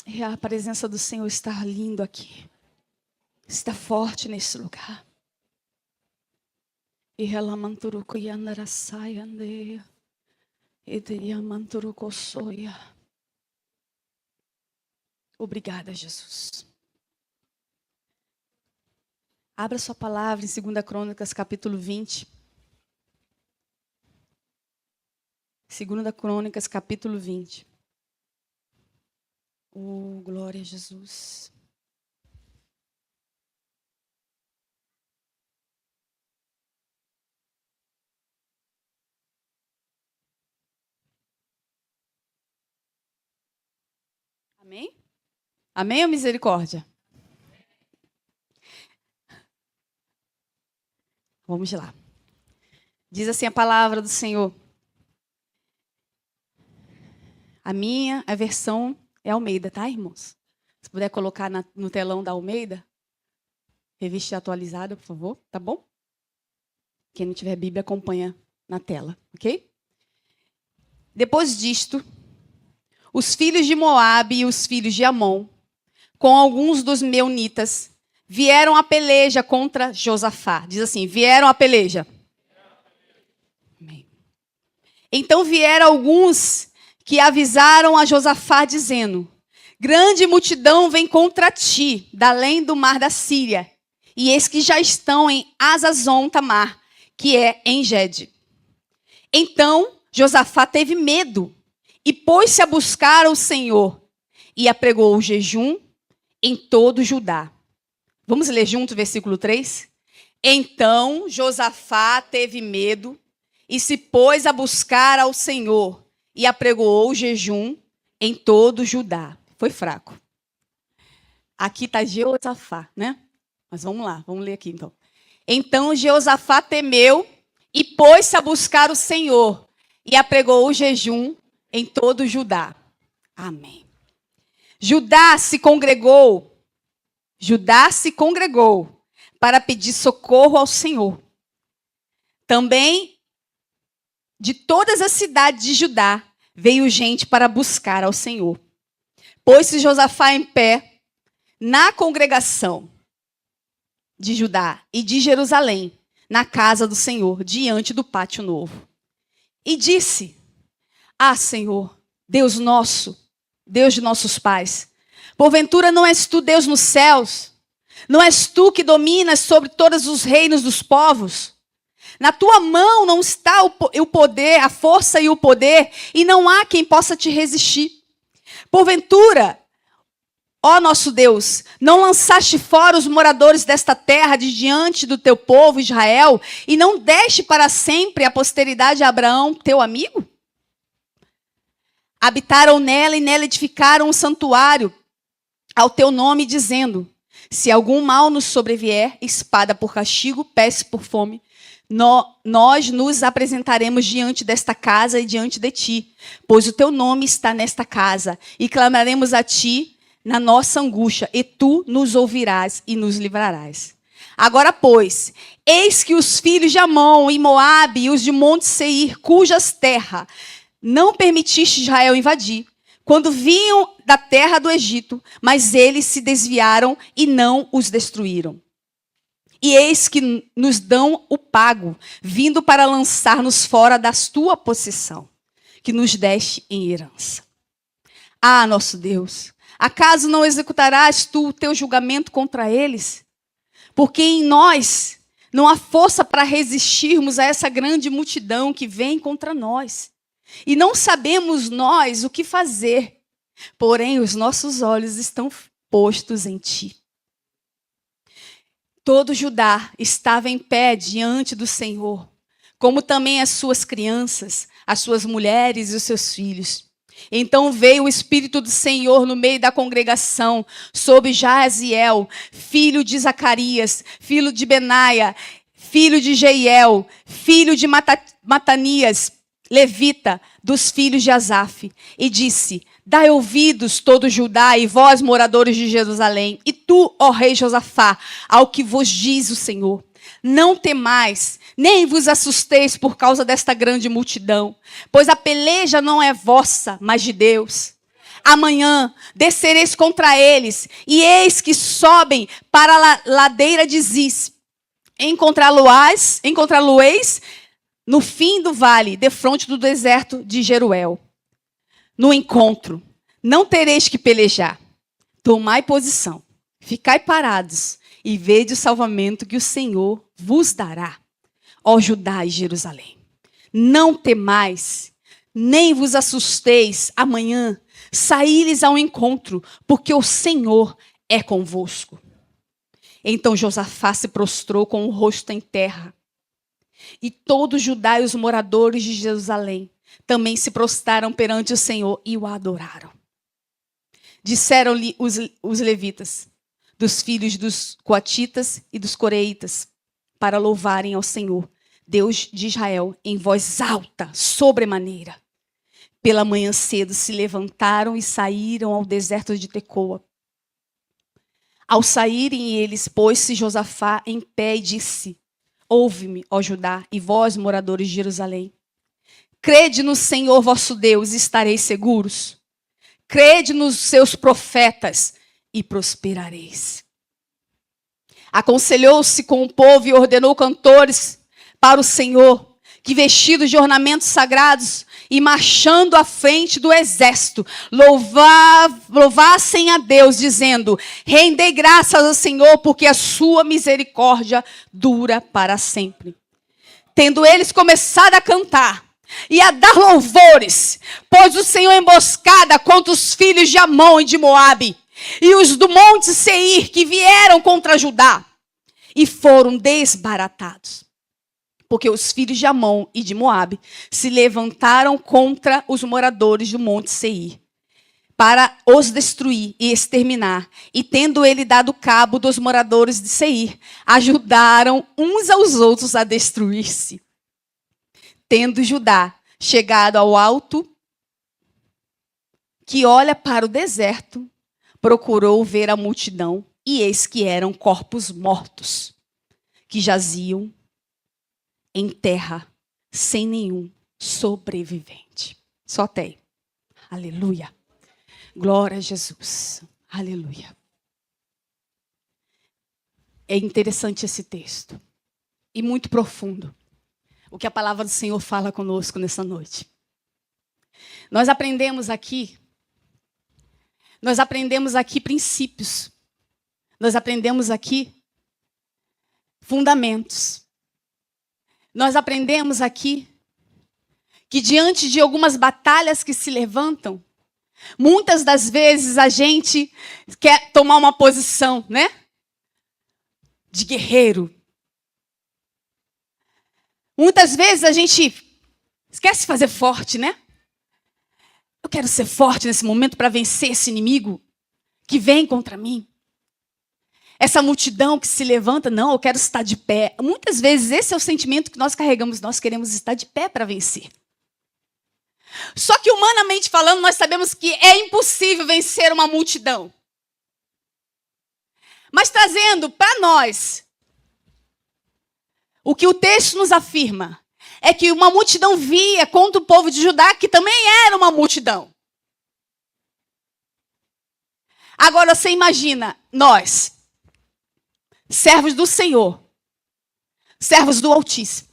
E a presença do Senhor está lindo aqui. Está forte nesse lugar. E relamanturuco yandarasai andeia. E diamanturuco soia. Obrigada, Jesus. Abra sua palavra em 2 Crônicas, capítulo 20. 2 Crônicas, capítulo 20. Oh, glória a Jesus. Amém? Amém ou misericórdia? Vamos lá. Diz assim a palavra do Senhor. A versão é Almeida, tá, irmãos? Se puder colocar no telão da Almeida, revista atualizada, por favor, tá bom? Quem não tiver Bíblia, acompanha na tela, ok? Depois disto, os filhos de Moabe e os filhos de Amon, com alguns dos meunitas, vieram à peleja contra Josafá. Diz assim, vieram à peleja. Amém. Então vieram alguns que avisaram a Josafá, dizendo, grande multidão vem contra ti, da além do mar da Síria, e eis que já estão em Hazazon Tamar, que é em Gede. Então Josafá teve medo, e pôs-se a buscar o Senhor, e apregou o jejum em todo Judá. Vamos ler junto o versículo 3? Então Josafá teve medo, e se pôs a buscar ao Senhor, e apregoou o jejum em todo Judá. Foi fraco. Aqui está Jeosafá, né? Mas vamos lá, vamos ler aqui então. Então Jeosafá temeu e pôs-se a buscar o Senhor, e apregou o jejum em todo Judá. Amém. Judá se congregou para pedir socorro ao Senhor. Também de todas as cidades de Judá veio gente para buscar ao Senhor. Pôs-se Josafá em pé na congregação de Judá e de Jerusalém, na casa do Senhor, diante do pátio novo. E disse, Senhor, Deus nosso, Deus de nossos pais, porventura não és tu Deus nos céus? Não és tu que dominas sobre todos os reinos dos povos? Na tua mão não está o poder, a força e o poder, e não há quem possa te resistir. Porventura, ó nosso Deus, não lançaste fora os moradores desta terra de diante do teu povo Israel, e não deste para sempre a posteridade de Abraão, teu amigo? Habitaram nela e nela edificaram um santuário ao teu nome, dizendo, se algum mal nos sobrevier, espada por castigo, peste por fome, nós nos apresentaremos diante desta casa e diante de ti, pois o teu nome está nesta casa, e clamaremos a ti na nossa angústia, e tu nos ouvirás e nos livrarás. Agora, pois, eis que os filhos de Amon e Moabe e os de Monte Seir, cujas terras não permitiste Israel invadir, quando vinham da terra do Egito, mas eles se desviaram e não os destruíram. E eis que nos dão o pago, vindo para lançar-nos fora da tua possessão, que nos deste em herança. Nosso Deus, acaso não executarás tu o teu julgamento contra eles? Porque em nós não há força para resistirmos a essa grande multidão que vem contra nós. E não sabemos nós o que fazer, porém os nossos olhos estão postos em ti. Todo Judá estava em pé diante do Senhor, como também as suas crianças, as suas mulheres e os seus filhos. Então veio o Espírito do Senhor no meio da congregação, sobre Jaziel, filho de Zacarias, filho de Benaia, filho de Jeiel, filho de Matanias, levita, dos filhos de Asaf, e disse, dai ouvidos todo Judá e vós, moradores de Jerusalém, e tu, ó rei Josafá, ao que vos diz o Senhor. Não temais, nem vos assusteis por causa desta grande multidão, pois a peleja não é vossa, mas de Deus. Amanhã descereis contra eles, e eis que sobem para a ladeira de Ziz. Encontrá-lo-eis no fim do vale, defronte do deserto de Jeruel. No encontro, não tereis que pelejar. Tomai posição, ficai parados, e vede o salvamento que o Senhor vos dará, ó Judá e Jerusalém. Não temais, nem vos assusteis amanhã, saí-lhes ao encontro, porque o Senhor é convosco. Então Josafá se prostrou com o rosto em terra. E todo Judá e os moradores de Jerusalém também se prostraram perante o Senhor e o adoraram. Disseram-lhe os levitas, dos filhos dos coatitas e dos coreitas, para louvarem ao Senhor, Deus de Israel, em voz alta, sobremaneira. Pela manhã cedo se levantaram e saíram ao deserto de Tecoa. Ao saírem eles, pôs-se Josafá em pé e disse: Ouve-me, ó Judá, e vós, moradores de Jerusalém. Crede no Senhor vosso Deus e estareis seguros. Crede nos seus profetas e prosperareis. Aconselhou-se com o povo e ordenou cantores para o Senhor, que vestidos de ornamentos sagrados e marchando à frente do exército, louvassem a Deus, dizendo: rendei graças ao Senhor, porque a sua misericórdia dura para sempre. Tendo eles começado a cantar e a dar louvores, pôs o Senhor emboscada contra os filhos de Amon e de Moabe, e os do monte Seir, que vieram contra Judá, e foram desbaratados. Porque os filhos de Amon e de Moabe se levantaram contra os moradores do monte Seir, para os destruir e exterminar. E tendo ele dado cabo dos moradores de Seir, ajudaram uns aos outros a destruir-se. Tendo Judá chegado ao alto, que olha para o deserto, procurou ver a multidão, e eis que eram corpos mortos, que jaziam em terra, sem nenhum sobrevivente. Só até aí. Aleluia. Glória a Jesus. Aleluia. É interessante esse texto. E muito profundo. O que a palavra do Senhor fala conosco nessa noite. Nós aprendemos aqui princípios. Nós aprendemos aqui fundamentos. Nós aprendemos aqui que diante de algumas batalhas que se levantam, muitas das vezes a gente quer tomar uma posição, né? De guerreiro. Muitas vezes a gente esquece de fazer forte, né? Eu quero ser forte nesse momento para vencer esse inimigo que vem contra mim. Essa multidão que se levanta, não, eu quero estar de pé. Muitas vezes esse é o sentimento que nós carregamos, nós queremos estar de pé para vencer. Só que humanamente falando, nós sabemos que é impossível vencer uma multidão. Mas trazendo para nós o que o texto nos afirma, é que uma multidão via contra o povo de Judá, que também era uma multidão. Agora você imagina, nós, servos do Senhor, servos do Altíssimo.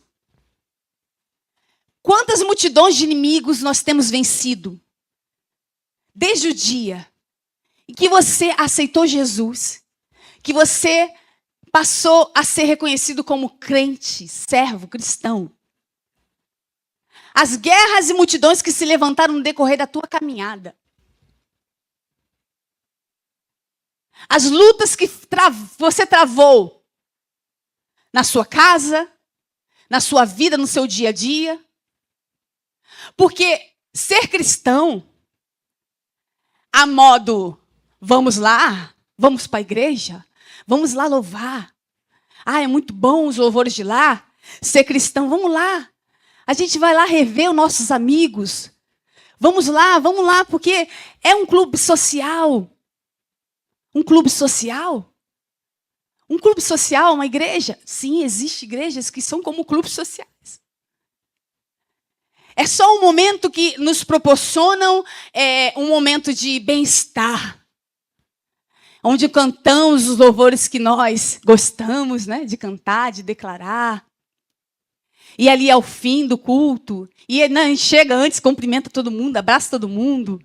Quantas multidões de inimigos nós temos vencido? Desde o dia em que você aceitou Jesus, que você passou a ser reconhecido como crente, servo, cristão. As guerras e multidões que se levantaram no decorrer da tua caminhada. As lutas que você travou na sua casa, na sua vida, no seu dia a dia. Porque ser cristão, a modo, vamos lá, vamos para a igreja, vamos lá louvar. Ah, é muito bom os louvores de lá. Ser cristão, vamos lá. A gente vai lá rever os nossos amigos. Vamos lá, porque é um clube social. Um clube social? Um clube social, uma igreja? Sim, existem igrejas que são como clubes sociais. É só um momento que nos proporcionam um momento de bem-estar, onde cantamos os louvores que nós gostamos, né, de cantar, de declarar. E ali ao fim do culto, e a gente chega antes, cumprimenta todo mundo, abraça todo mundo.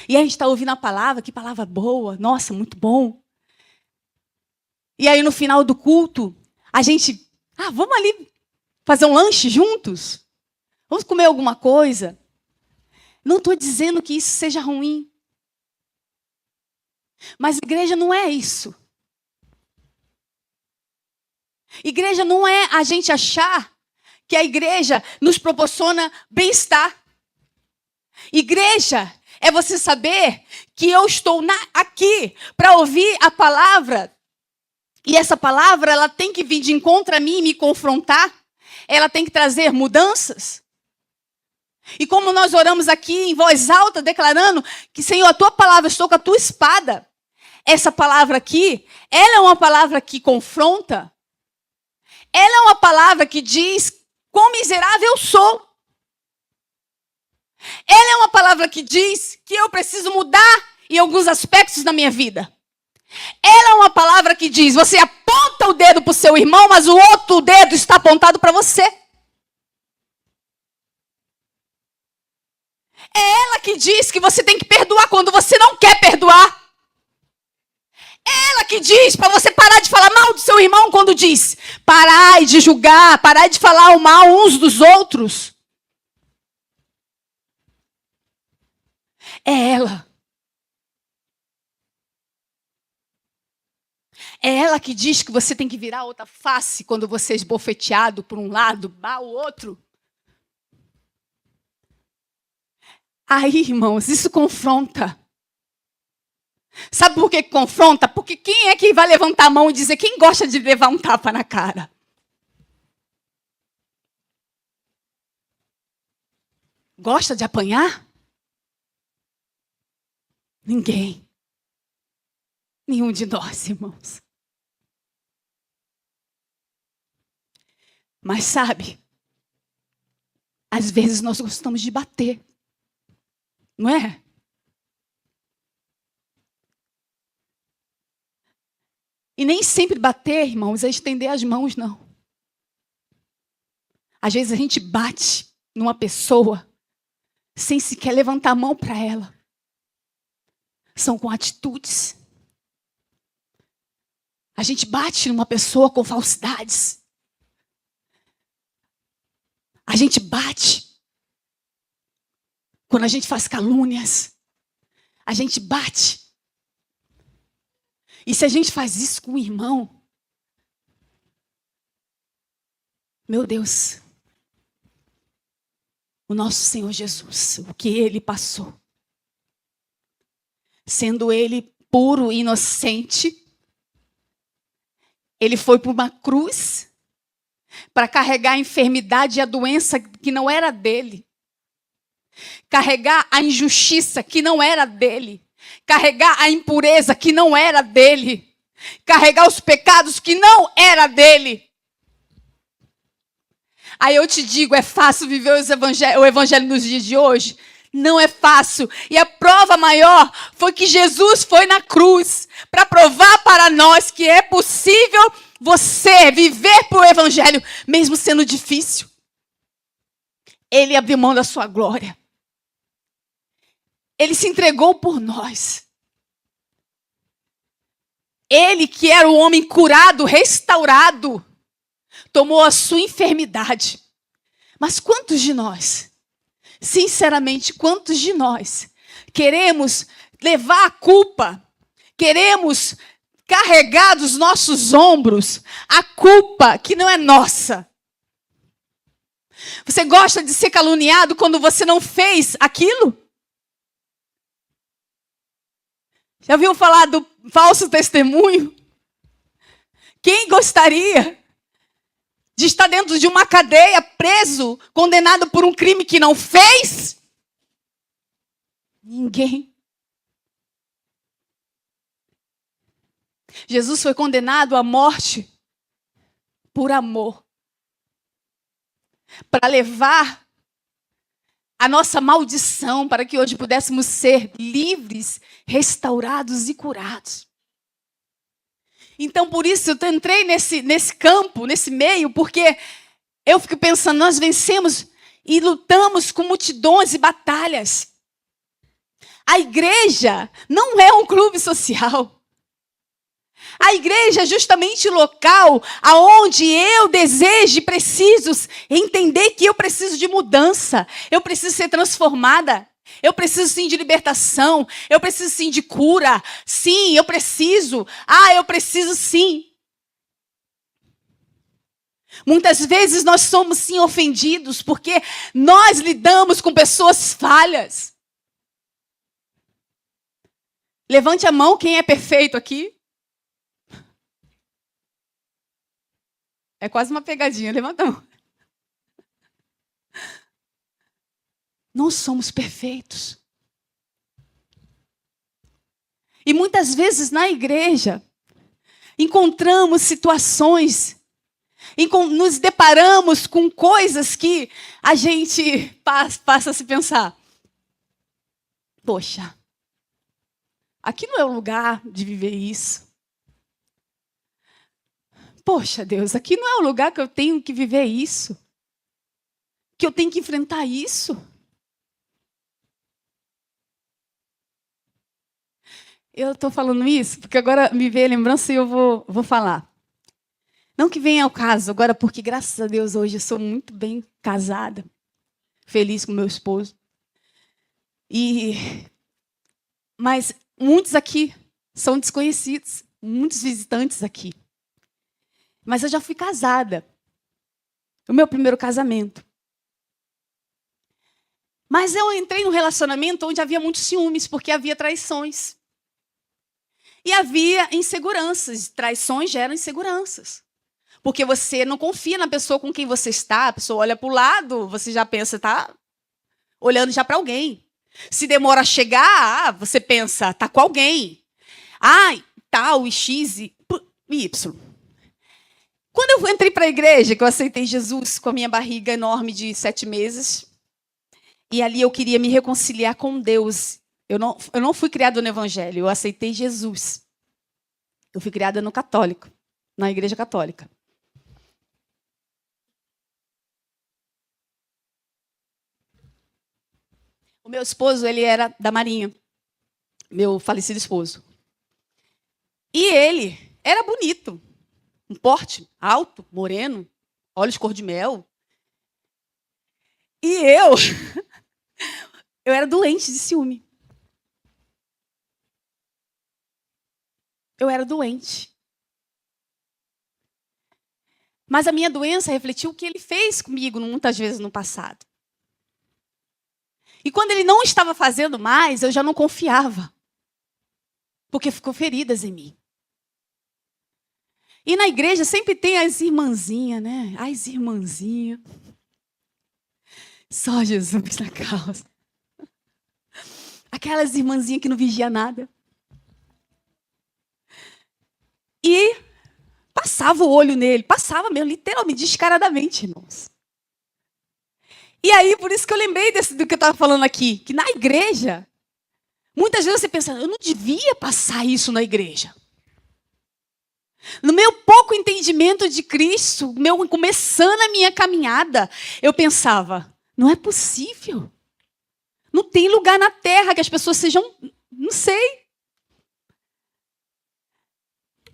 E a gente está ouvindo a palavra, que palavra boa, nossa, muito bom. E aí no final do culto, a gente, vamos ali fazer um lanche juntos? Vamos comer alguma coisa? Não estou dizendo que isso seja ruim. Mas igreja não é isso. Igreja não é a gente achar que a igreja nos proporciona bem-estar. Igreja é você saber que eu estou aqui para ouvir a palavra. E essa palavra, ela tem que vir de encontro a mim e me confrontar. Ela tem que trazer mudanças. E como nós oramos aqui em voz alta, declarando que, Senhor, a tua palavra, estou com a tua espada. Essa palavra aqui, ela é uma palavra que confronta. Ela é uma palavra que diz quão miserável eu sou. Ela é uma palavra que diz que eu preciso mudar em alguns aspectos da minha vida. Ela é uma palavra que diz, você aponta o dedo para o seu irmão, mas o outro dedo está apontado para você. É ela que diz que você tem que perdoar quando você não quer perdoar. É ela que diz para você parar de falar mal do seu irmão quando diz, parar de julgar, parar de falar o mal uns dos outros. É ela. É ela que diz que você tem que virar outra face quando você é esbofeteado por um lado, o outro. Aí, irmãos, isso confronta. Sabe por que confronta? Porque quem é que vai levantar a mão e dizer quem gosta de levar um tapa na cara? Gosta de apanhar? Ninguém. Nenhum de nós, irmãos. Mas sabe, às vezes nós gostamos de bater. Não é? E nem sempre bater, irmãos, é estender as mãos, não. Às vezes a gente bate numa pessoa sem sequer levantar a mão para ela. São com atitudes. A gente bate numa pessoa com falsidades. A gente bate quando a gente faz calúnias. A gente bate. E se a gente faz isso com o irmão, meu Deus, o nosso Senhor Jesus, o que ele passou, sendo ele puro e inocente, ele foi para uma cruz para carregar a enfermidade e a doença que não era dele, carregar a injustiça que não era dele, carregar a impureza que não era dele, carregar os pecados que não era dele. Aí eu te digo, é fácil viver o evangelho nos dias de hoje? Não é fácil. E a prova maior foi que Jesus foi na cruz para provar para nós que é possível você viver por evangelho, mesmo sendo difícil. Ele abriu mão da sua glória. Ele se entregou por nós. Ele, que era o homem curado, restaurado, tomou a sua enfermidade. Mas quantos de nós, sinceramente, quantos de nós queremos levar a culpa, queremos carregar dos nossos ombros a culpa que não é nossa? Você gosta de ser caluniado quando você não fez aquilo? Já ouviu falar do falso testemunho? Quem gostaria de estar dentro de uma cadeia, preso, condenado por um crime que não fez? Ninguém. Jesus foi condenado à morte por amor, para levar a nossa maldição para que hoje pudéssemos ser livres, restaurados e curados. Então, por isso, eu entrei nesse campo, nesse meio, porque eu fico pensando, nós vencemos e lutamos com multidões e batalhas. A igreja não é um clube social. A igreja é justamente o local aonde eu desejo e preciso entender que eu preciso de mudança. Eu preciso ser transformada. Eu preciso sim de libertação. Eu preciso sim de cura. Sim, eu preciso. Eu preciso sim. Muitas vezes nós somos sim ofendidos porque nós lidamos com pessoas falhas. Levante a mão quem é perfeito aqui. É quase uma pegadinha, levanta a mão. Nós somos perfeitos. E muitas vezes na igreja, encontramos situações, nos deparamos com coisas que a gente passa a se pensar. Poxa, aqui não é o lugar de viver isso. Poxa, Deus, aqui não é o lugar que eu tenho que viver isso. Que eu tenho que enfrentar isso. Eu estou falando isso porque agora me veio a lembrança e eu vou falar. Não que venha ao caso agora, porque graças a Deus hoje eu sou muito bem casada. Feliz com meu esposo. Mas muitos aqui são desconhecidos. Muitos visitantes aqui. Mas eu já fui casada. O meu primeiro casamento. Mas eu entrei num relacionamento onde havia muitos ciúmes, porque havia traições. E havia inseguranças. Traições geram inseguranças. Porque você não confia na pessoa com quem você está. A pessoa olha para o lado, você já pensa, tá olhando já para alguém. Se demora a chegar, você pensa, tá com alguém. Tal, X e Y. Quando eu entrei para a igreja, que eu aceitei Jesus com a minha barriga enorme de 7 meses, e ali eu queria me reconciliar com Deus. Eu não fui criada no Evangelho, eu aceitei Jesus. Eu fui criada no católico, na igreja católica. O meu esposo, ele era da Marinha, meu falecido esposo. E ele era bonito. Um porte alto, moreno, olhos cor de mel. E eu era doente de ciúme. Eu era doente. Mas a minha doença refletiu o que ele fez comigo muitas vezes no passado. E quando ele não estava fazendo mais, eu já não confiava. Porque ficou feridas em mim. E na igreja sempre tem as irmãzinhas, né? As irmãzinhas. Só Jesus na causa. Aquelas irmãzinhas que não vigia nada. E passava o olho nele. Passava mesmo, literalmente, descaradamente, irmãos. E aí, por isso que eu lembrei do que eu estava falando aqui. Que na igreja, muitas vezes você pensa, eu não devia passar isso na igreja. No meu pouco entendimento de Cristo, começando a minha caminhada, eu pensava, não é possível. Não tem lugar na terra que as pessoas sejam, não sei.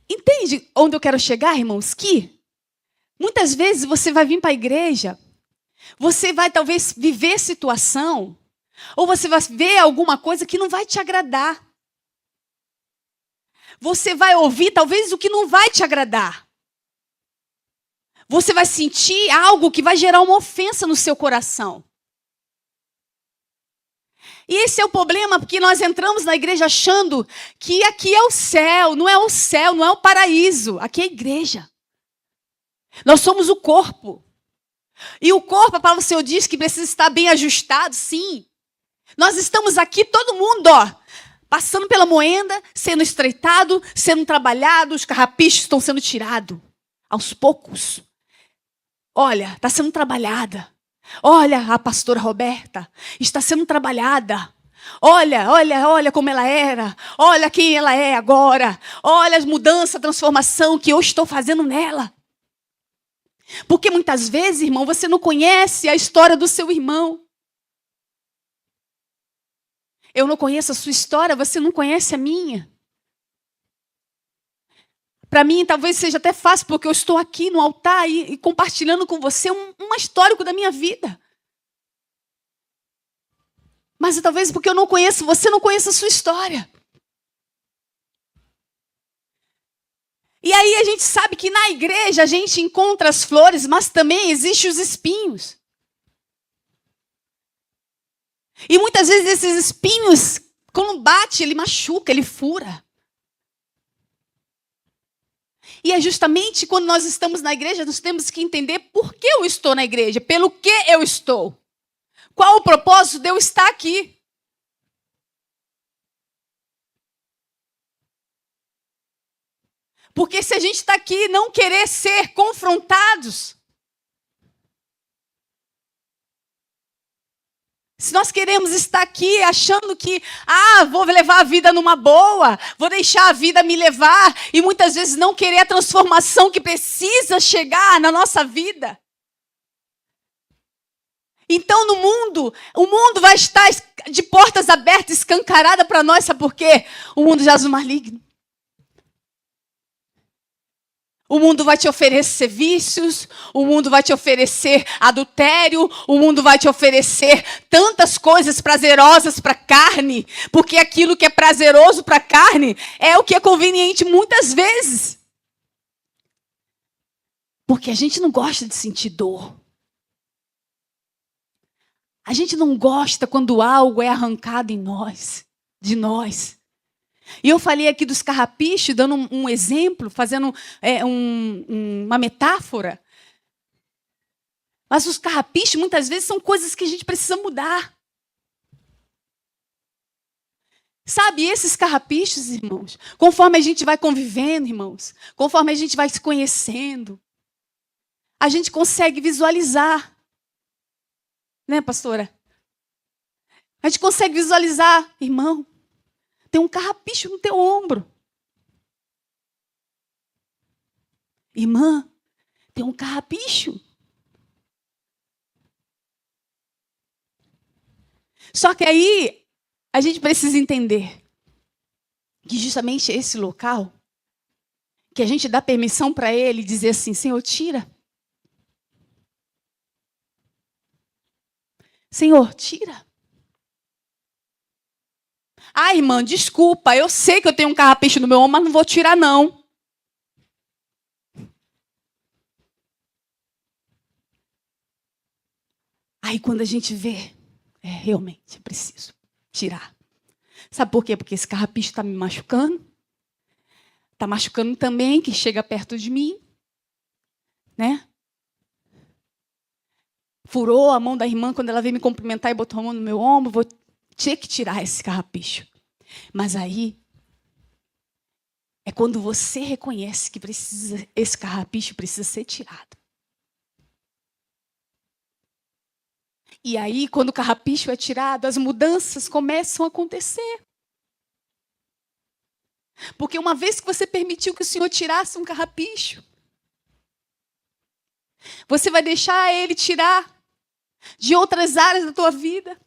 Entende onde eu quero chegar, irmãos? Que muitas vezes você vai vir para a igreja, você vai talvez viver situação, ou você vai ver alguma coisa que não vai te agradar. Você vai ouvir talvez o que não vai te agradar. Você vai sentir algo que vai gerar uma ofensa no seu coração. E esse é o problema, porque nós entramos na igreja achando que aqui é o céu, não é o paraíso, aqui é a igreja. Nós somos o corpo. E o corpo, a palavra do Senhor diz que precisa estar bem ajustado, sim. Nós estamos aqui, todo mundo, passando pela moenda, sendo estreitado, sendo trabalhado, os carrapichos estão sendo tirados. Aos poucos. Olha, está sendo trabalhada. Olha, a pastora Roberta está sendo trabalhada. Olha como ela era. Olha quem ela é agora. Olha as mudanças, a transformação que eu estou fazendo nela. Porque muitas vezes, irmão, você não conhece a história do seu irmão. Eu não conheço a sua história, você não conhece a minha. Para mim, talvez seja até fácil, porque eu estou aqui no altar e compartilhando com você um histórico da minha vida. Mas talvez porque eu não conheço, você não conheça a sua história. E aí a gente sabe que na igreja a gente encontra as flores, mas também existem os espinhos. E muitas vezes esses espinhos, quando bate, ele machuca, ele fura. E é justamente quando nós estamos na igreja, nós temos que entender por que eu estou na igreja, pelo que eu estou. Qual o propósito de eu estar aqui? Porque se a gente está aqui não querer ser confrontados, se nós queremos estar aqui achando que, vou levar a vida numa boa, vou deixar a vida me levar, e muitas vezes não querer a transformação que precisa chegar na nossa vida. Então o mundo vai estar de portas abertas, escancarada para nós, sabe por quê? O mundo jaz no maligno. O mundo vai te oferecer vícios, o mundo vai te oferecer adultério, o mundo vai te oferecer tantas coisas prazerosas para a carne, porque aquilo que é prazeroso para a carne é o que é conveniente muitas vezes. Porque a gente não gosta de sentir dor. A gente não gosta quando algo é arrancado de nós. E eu falei aqui dos carrapichos, dando um exemplo, fazendo uma metáfora. Mas os carrapichos, muitas vezes, são coisas que a gente precisa mudar. Sabe, esses carrapichos, irmãos, conforme a gente vai convivendo, irmãos, conforme a gente vai se conhecendo, a gente consegue visualizar. Né, pastora? A gente consegue visualizar, irmão, tem um carrapicho no teu ombro. Irmã, tem um carrapicho. Só que aí a gente precisa entender que justamente esse local, que a gente dá permissão para ele dizer assim, Senhor, tira. Senhor, tira. Irmã, desculpa, eu sei que eu tenho um carrapicho no meu ombro, mas não vou tirar, não. Aí quando a gente vê, realmente, é preciso tirar. Sabe por quê? Porque esse carrapicho está me machucando. Está machucando também quem chega perto de mim. Né? Furou a mão da irmã quando ela veio me cumprimentar e botou a mão no meu ombro. Vou ter que tirar esse carrapicho. Mas aí é quando você reconhece que esse carrapicho precisa ser tirado. E aí, quando o carrapicho é tirado, as mudanças começam a acontecer. Porque uma vez que você permitiu que o Senhor tirasse um carrapicho, você vai deixar Ele tirar de outras áreas da tua vida.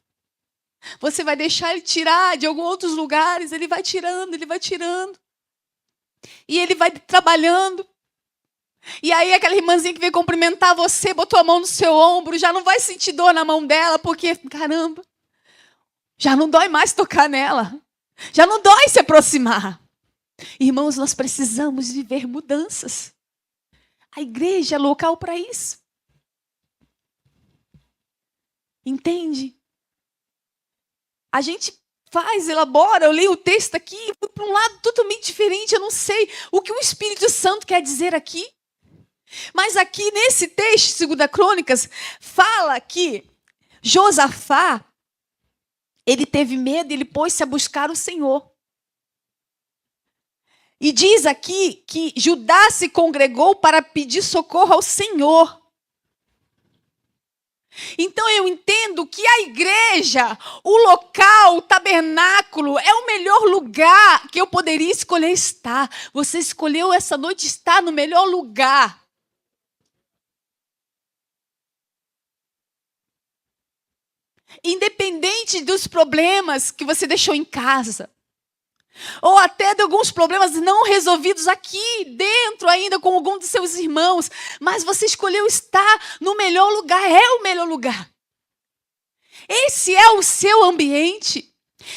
Você vai deixar Ele tirar de alguns outros lugares. Ele vai tirando, Ele vai tirando. E Ele vai trabalhando. E aí aquela irmãzinha que veio cumprimentar você, botou a mão no seu ombro, já não vai sentir dor na mão dela, porque, caramba, já não dói mais tocar nela. Já não dói se aproximar. Irmãos, nós precisamos viver mudanças. A igreja é local para isso. Entende? A gente elabora, eu leio o texto aqui, fui para um lado totalmente diferente, eu não sei o que o Espírito Santo quer dizer aqui. Mas aqui nesse texto, 2 Crônicas, fala que Josafá, ele teve medo e ele pôs-se a buscar o Senhor. E diz aqui que Judá se congregou para pedir socorro ao Senhor. Então eu entendo que a igreja, o local, o tabernáculo, é o melhor lugar que eu poderia escolher estar. Você escolheu essa noite estar no melhor lugar. Independente dos problemas que você deixou em casa. Ou até de alguns problemas não resolvidos aqui dentro ainda com algum dos seus irmãos. Mas você escolheu estar no melhor lugar, é o melhor lugar. Esse é o seu ambiente.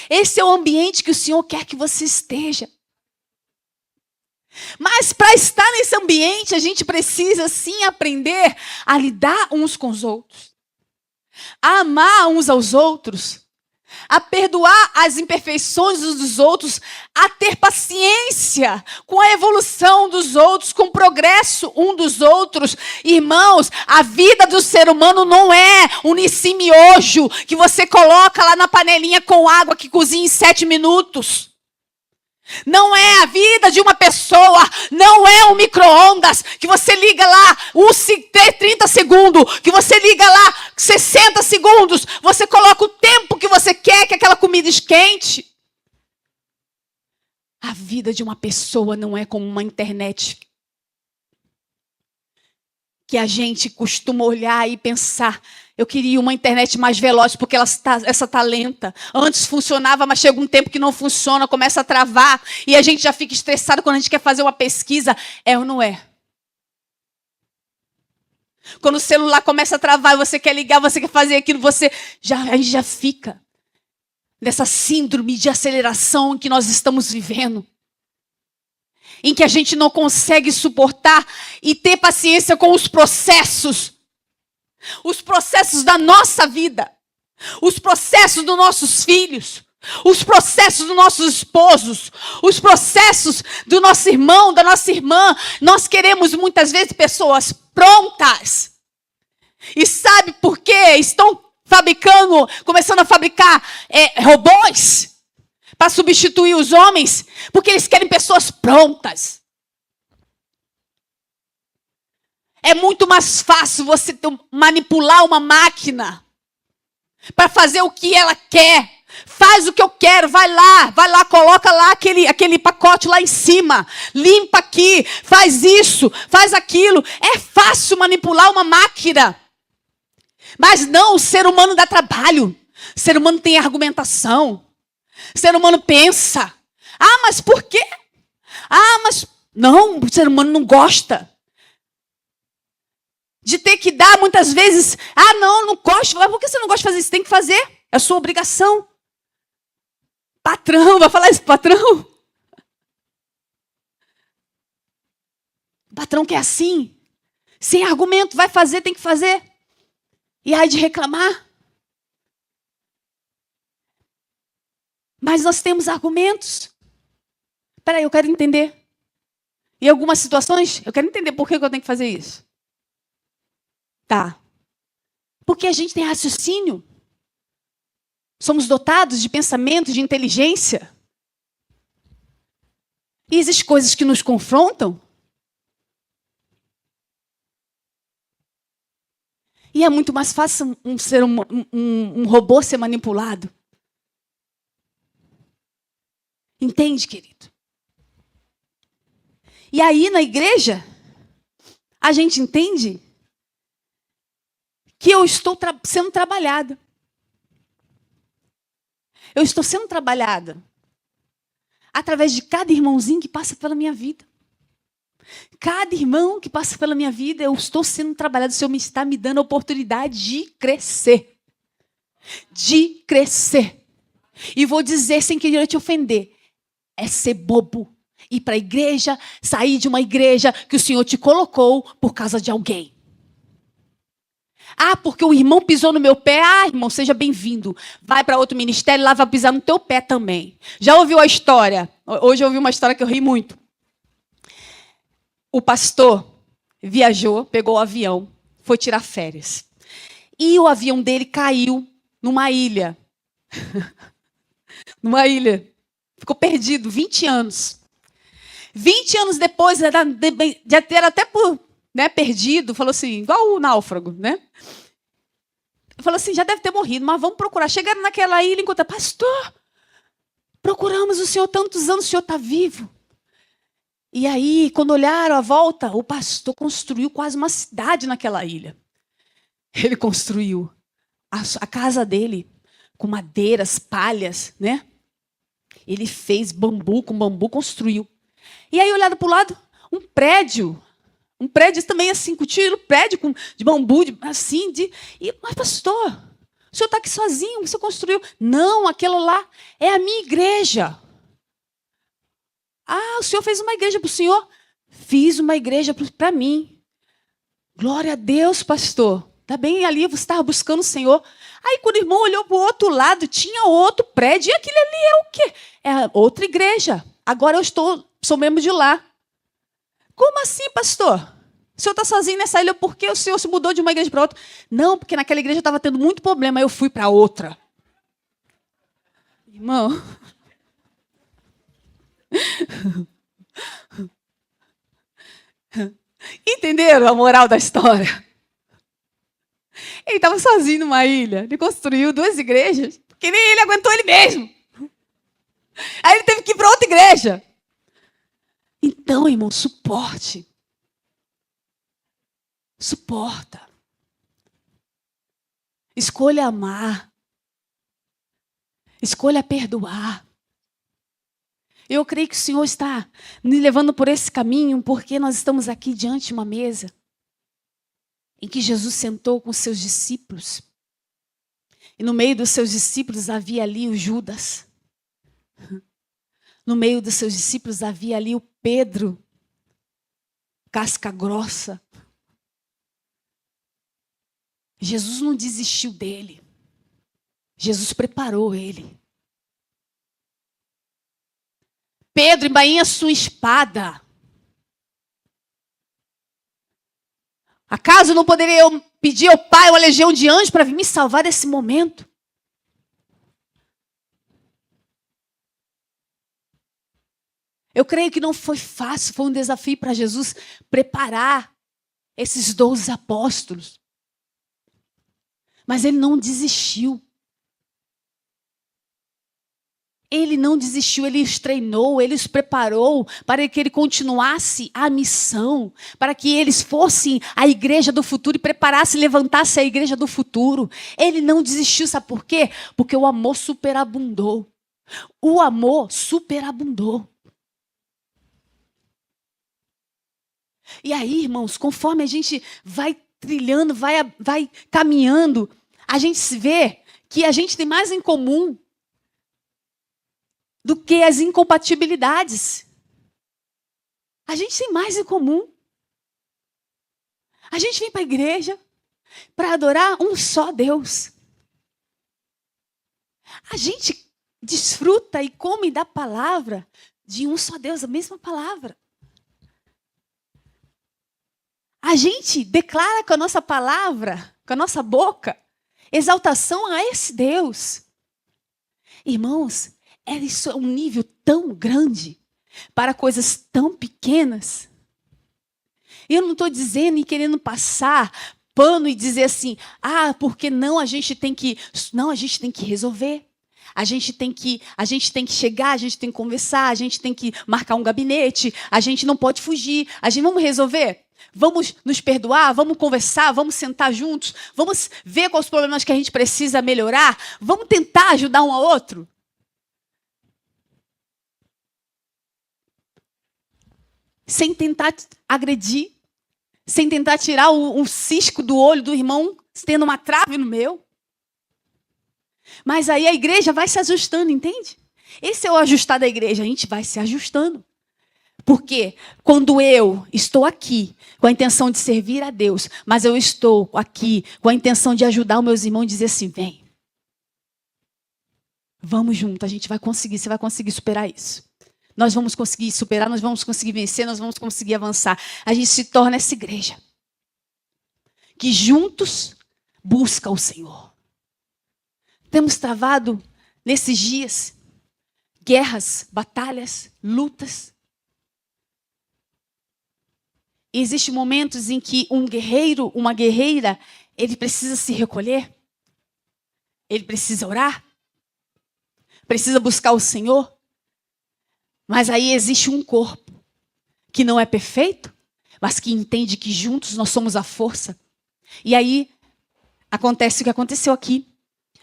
Esse é o ambiente que o Senhor quer que você esteja. Mas para estar nesse ambiente, a gente precisa sim aprender a lidar uns com os outros. A amar uns aos outros. A perdoar as imperfeições uns dos outros, a ter paciência com a evolução dos outros, com o progresso um dos outros. Irmãos, a vida do ser humano não é um nissimiojo que você coloca lá na panelinha com água que cozinha em 7 minutos. Não é a vida de uma pessoa, não é um micro-ondas que você liga lá 30 segundos, que você liga lá 60 segundos, você coloca o tempo que você quer que aquela comida esquente. A vida de uma pessoa não é como uma internet que a gente costuma olhar e pensar, eu queria uma internet mais veloz, porque essa está lenta. Antes funcionava, mas chega um tempo que não funciona, começa a travar, e a gente já fica estressado quando a gente quer fazer uma pesquisa. É ou não é? Quando o celular começa a travar, você quer ligar, você quer fazer aquilo, a gente já fica nessa síndrome de aceleração em que nós estamos vivendo. Em que a gente não consegue suportar e ter paciência com os processos. Os processos da nossa vida, os processos dos nossos filhos, os processos dos nossos esposos, os processos do nosso irmão, da nossa irmã. Nós queremos muitas vezes pessoas prontas. E sabe por quê? Estão começando a fabricar robôs para substituir os homens, porque eles querem pessoas prontas. É muito mais fácil você manipular uma máquina para fazer o que ela quer. Faz o que eu quero, vai lá, coloca lá aquele pacote lá em cima. Limpa aqui, faz isso, faz aquilo. É fácil manipular uma máquina. Mas não, o ser humano dá trabalho. O ser humano tem argumentação. O ser humano pensa. Ah, mas por quê? Ah, mas... Não, o ser humano não gosta. De ter que dar muitas vezes, não gosto. Por que você não gosta de fazer isso? Tem que fazer, é a sua obrigação. Patrão, vai falar isso, patrão? O patrão quer assim, sem argumento, vai fazer, tem que fazer. E aí de reclamar. Mas nós temos argumentos. Espera aí, eu quero entender. Em algumas situações, eu quero entender por que eu tenho que fazer isso. Tá. Porque a gente tem raciocínio. Somos dotados de pensamento, de inteligência. E existem coisas que nos confrontam. E é muito mais fácil um robô ser manipulado. Entende, querido? E aí, na igreja, a gente entende que eu estou sendo trabalhada. Eu estou sendo trabalhada através de cada irmãozinho que passa pela minha vida. Cada irmão que passa pela minha vida, eu estou sendo trabalhado. O Senhor está me dando a oportunidade de crescer. De crescer. E vou dizer, sem querer te ofender, é ser bobo. Ir para a igreja, sair de uma igreja que o Senhor te colocou por causa de alguém. Porque o irmão pisou no meu pé. Irmão, seja bem-vindo. Vai para outro ministério, lá vai pisar no teu pé também. Já ouviu a história? Hoje eu ouvi uma história que eu ri muito. O pastor viajou, pegou o avião, foi tirar férias. E o avião dele caiu numa ilha. Numa ilha. Ficou perdido, 20 anos. 20 anos depois, já ter até perdido, falou assim, igual o náufrago, né? falou assim, já deve ter morrido, mas vamos procurar. Chegaram naquela ilha e encontraram, pastor, procuramos o senhor tantos anos, o senhor está vivo. E aí, quando olharam à volta, o pastor construiu quase uma cidade naquela ilha. Ele construiu a casa dele com madeiras, palhas, né? Ele fez bambu, com bambu construiu. E aí, olhado para o lado, um prédio também assim, com tiro, prédio de bambu, mas pastor, o senhor está aqui sozinho, você construiu. Não, aquilo lá é a minha igreja. Ah, o senhor fez uma igreja para o senhor? Fiz uma igreja para mim. Glória a Deus, pastor. Está bem ali, você estava buscando o Senhor. Aí, quando o irmão olhou para o outro lado, tinha outro prédio. E aquilo ali é o quê? É outra igreja. Agora sou membro de lá. Como assim, pastor? O senhor está sozinho nessa ilha, por que o senhor se mudou de uma igreja para outra? Não, porque naquela igreja estava tendo muito problema, aí eu fui para outra. Irmão... Entenderam a moral da história? Ele estava sozinho numa ilha. Ele construiu 2 igrejas, porque nem ele aguentou ele mesmo. Aí ele teve que ir para outra igreja. Então, irmão, suporte. Suporta. Escolha amar. Escolha perdoar. Eu creio que o Senhor está me levando por esse caminho, porque nós estamos aqui diante de uma mesa em que Jesus sentou com os seus discípulos. E no meio dos seus discípulos havia ali o Judas. No meio dos seus discípulos havia ali o Pedro, casca grossa. Jesus não desistiu dele. Jesus preparou ele. Pedro, embainha sua espada. Acaso não poderia eu pedir ao Pai uma legião de anjos para vir me salvar desse momento? Eu creio que não foi fácil, foi um desafio para Jesus preparar esses 12 apóstolos. Mas ele não desistiu. Ele não desistiu, ele os treinou, ele os preparou para que ele continuasse a missão, para que eles fossem a igreja do futuro e preparassem, levantassem a igreja do futuro. Ele não desistiu, sabe por quê? Porque o amor superabundou. O amor superabundou. E aí, irmãos, conforme a gente vai trilhando, vai caminhando, a gente se vê que a gente tem mais em comum do que as incompatibilidades. A gente tem mais em comum. A gente vem para a igreja para adorar um só Deus. A gente desfruta e come da palavra de um só Deus, a mesma palavra. A gente declara com a nossa palavra, com a nossa boca, exaltação a esse Deus. Irmãos, isso é um nível tão grande para coisas tão pequenas. Eu não estou dizendo e querendo passar pano e dizer assim, porque não, a gente tem que resolver. A gente tem que chegar, a gente tem que conversar, a gente tem que marcar um gabinete, a gente não pode fugir. Vamos resolver? Vamos nos perdoar, vamos conversar, vamos sentar juntos, vamos ver quais os problemas que a gente precisa melhorar, vamos tentar ajudar um ao outro. Sem tentar agredir, sem tentar tirar um cisco do olho do irmão, tendo uma trave no meu. Mas aí a igreja vai se ajustando, entende? Esse é o ajustar da igreja, a gente vai se ajustando. Porque quando eu estou aqui com a intenção de servir a Deus, mas eu estou aqui com a intenção de ajudar os meus irmãos e dizer assim, vem, vamos junto, a gente vai conseguir, você vai conseguir superar isso. Nós vamos conseguir superar, nós vamos conseguir vencer, nós vamos conseguir avançar. A gente se torna essa igreja que juntos busca o Senhor. Temos travado nesses dias guerras, batalhas, lutas. Existem momentos em que um guerreiro, uma guerreira, ele precisa se recolher. Ele precisa orar? Precisa buscar o Senhor? Mas aí existe um corpo que não é perfeito, mas que entende que juntos nós somos a força. E aí acontece o que aconteceu aqui.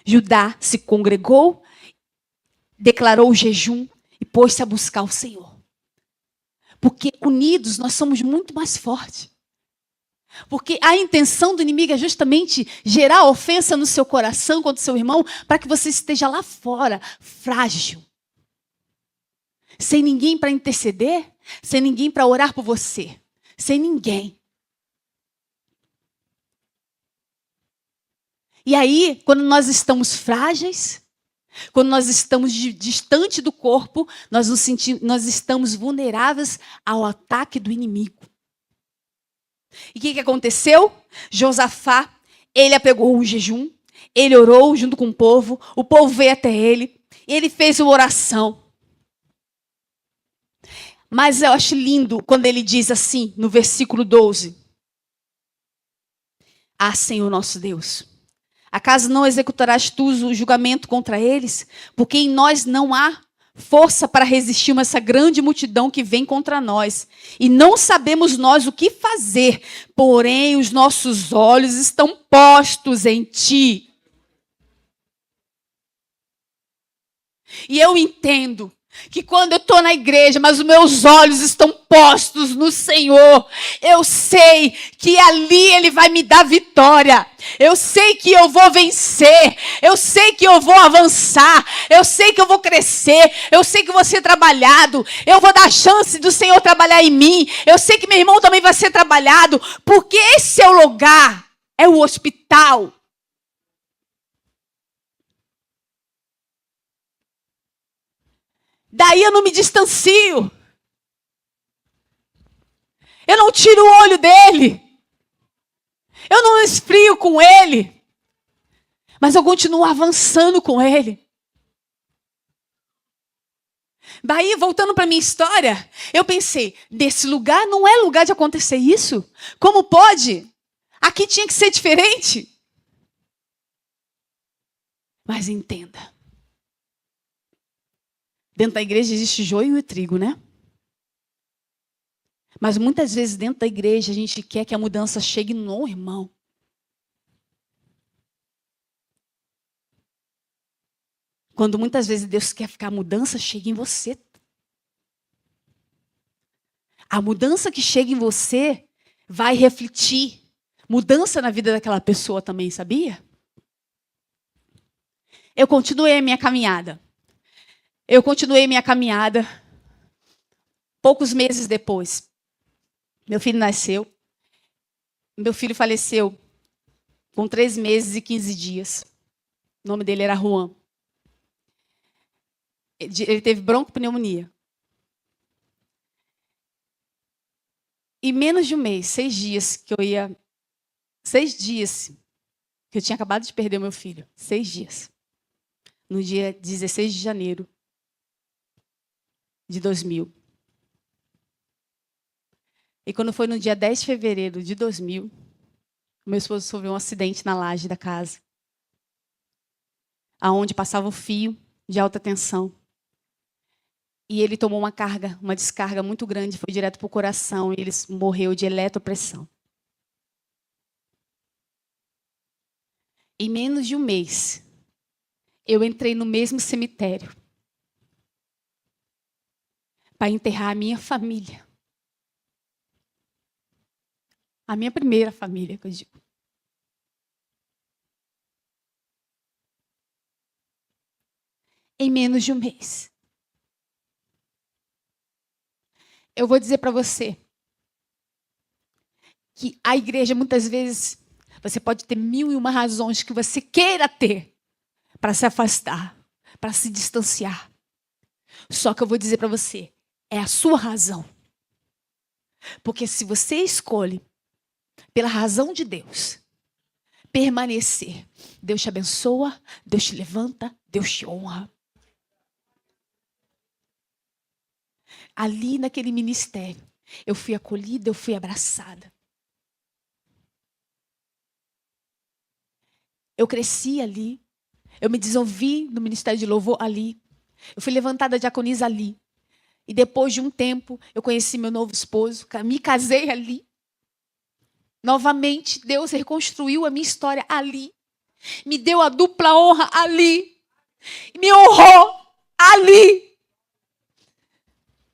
Judá se congregou, declarou o jejum e pôs-se a buscar o Senhor. Porque unidos nós somos muito mais fortes. Porque a intenção do inimigo é justamente gerar ofensa no seu coração contra o seu irmão, para que você esteja lá fora, frágil. Sem ninguém para interceder, sem ninguém para orar por você. Sem ninguém. E aí, quando nós estamos frágeis, quando nós estamos distante do corpo, nós estamos vulneráveis ao ataque do inimigo. E o que aconteceu? Josafá, ele apregou um jejum, ele orou junto com o povo veio até ele, e ele fez uma oração. Mas eu acho lindo quando ele diz assim, no versículo 12. Ah, Senhor nosso Deus, acaso não executarás tu o julgamento contra eles? Porque em nós não há força para resistir a essa grande multidão que vem contra nós. E não sabemos nós o que fazer, porém os nossos olhos estão postos em ti. E eu entendo que quando eu estou na igreja, mas os meus olhos estão postos no Senhor, eu sei que ali Ele vai me dar vitória. Eu sei que eu vou vencer. Eu sei que eu vou avançar. Eu sei que eu vou crescer. Eu sei que eu vou ser trabalhado. Eu vou dar chance do Senhor trabalhar em mim. Eu sei que meu irmão também vai ser trabalhado, porque esse é o lugar, é o hospital. Daí eu não me distancio. Eu não tiro o olho dele. Eu não esfrio com ele. Mas eu continuo avançando com ele. Daí, voltando para minha história, eu pensei, desse lugar não é lugar de acontecer isso? Como pode? Aqui tinha que ser diferente. Mas entenda. Dentro da igreja existe joio e trigo, né? Mas muitas vezes dentro da igreja a gente quer que a mudança chegue no irmão. Quando muitas vezes Deus quer que a mudança chegue em você. A mudança que chega em você vai refletir mudança na vida daquela pessoa também, sabia? Eu continuei a minha caminhada. Poucos meses depois, meu filho nasceu. Meu filho faleceu com 3 meses e 15 dias. O nome dele era Juan. Ele teve broncopneumonia. E menos de um mês, 6 dias que eu tinha acabado de perder o meu filho. 6 dias. No dia 16 de janeiro de 2000. E quando foi no dia 10 de fevereiro de 2000, meu esposo sofreu um acidente na laje da casa, aonde passava o fio de alta tensão. E ele tomou uma descarga muito grande, foi direto para o coração, e ele morreu de eletropressão. Em menos de um mês, eu entrei no mesmo cemitério para enterrar a minha família. A minha primeira família, que eu digo. Em menos de um mês. Eu vou dizer para você que a igreja, muitas vezes, você pode ter 1001 razões que você queira ter para se afastar, para se distanciar. Só que eu vou dizer para você, é a sua razão. Porque se você escolhe, pela razão de Deus, permanecer, Deus te abençoa, Deus te levanta, Deus te honra. Ali naquele ministério, eu fui acolhida, eu fui abraçada. Eu cresci ali. Eu me desenvolvi no ministério de louvor ali. Eu fui levantada diaconisa ali. E depois de um tempo, eu conheci meu novo esposo, me casei ali. Novamente, Deus reconstruiu a minha história ali. Me deu a dupla honra ali. Me honrou ali.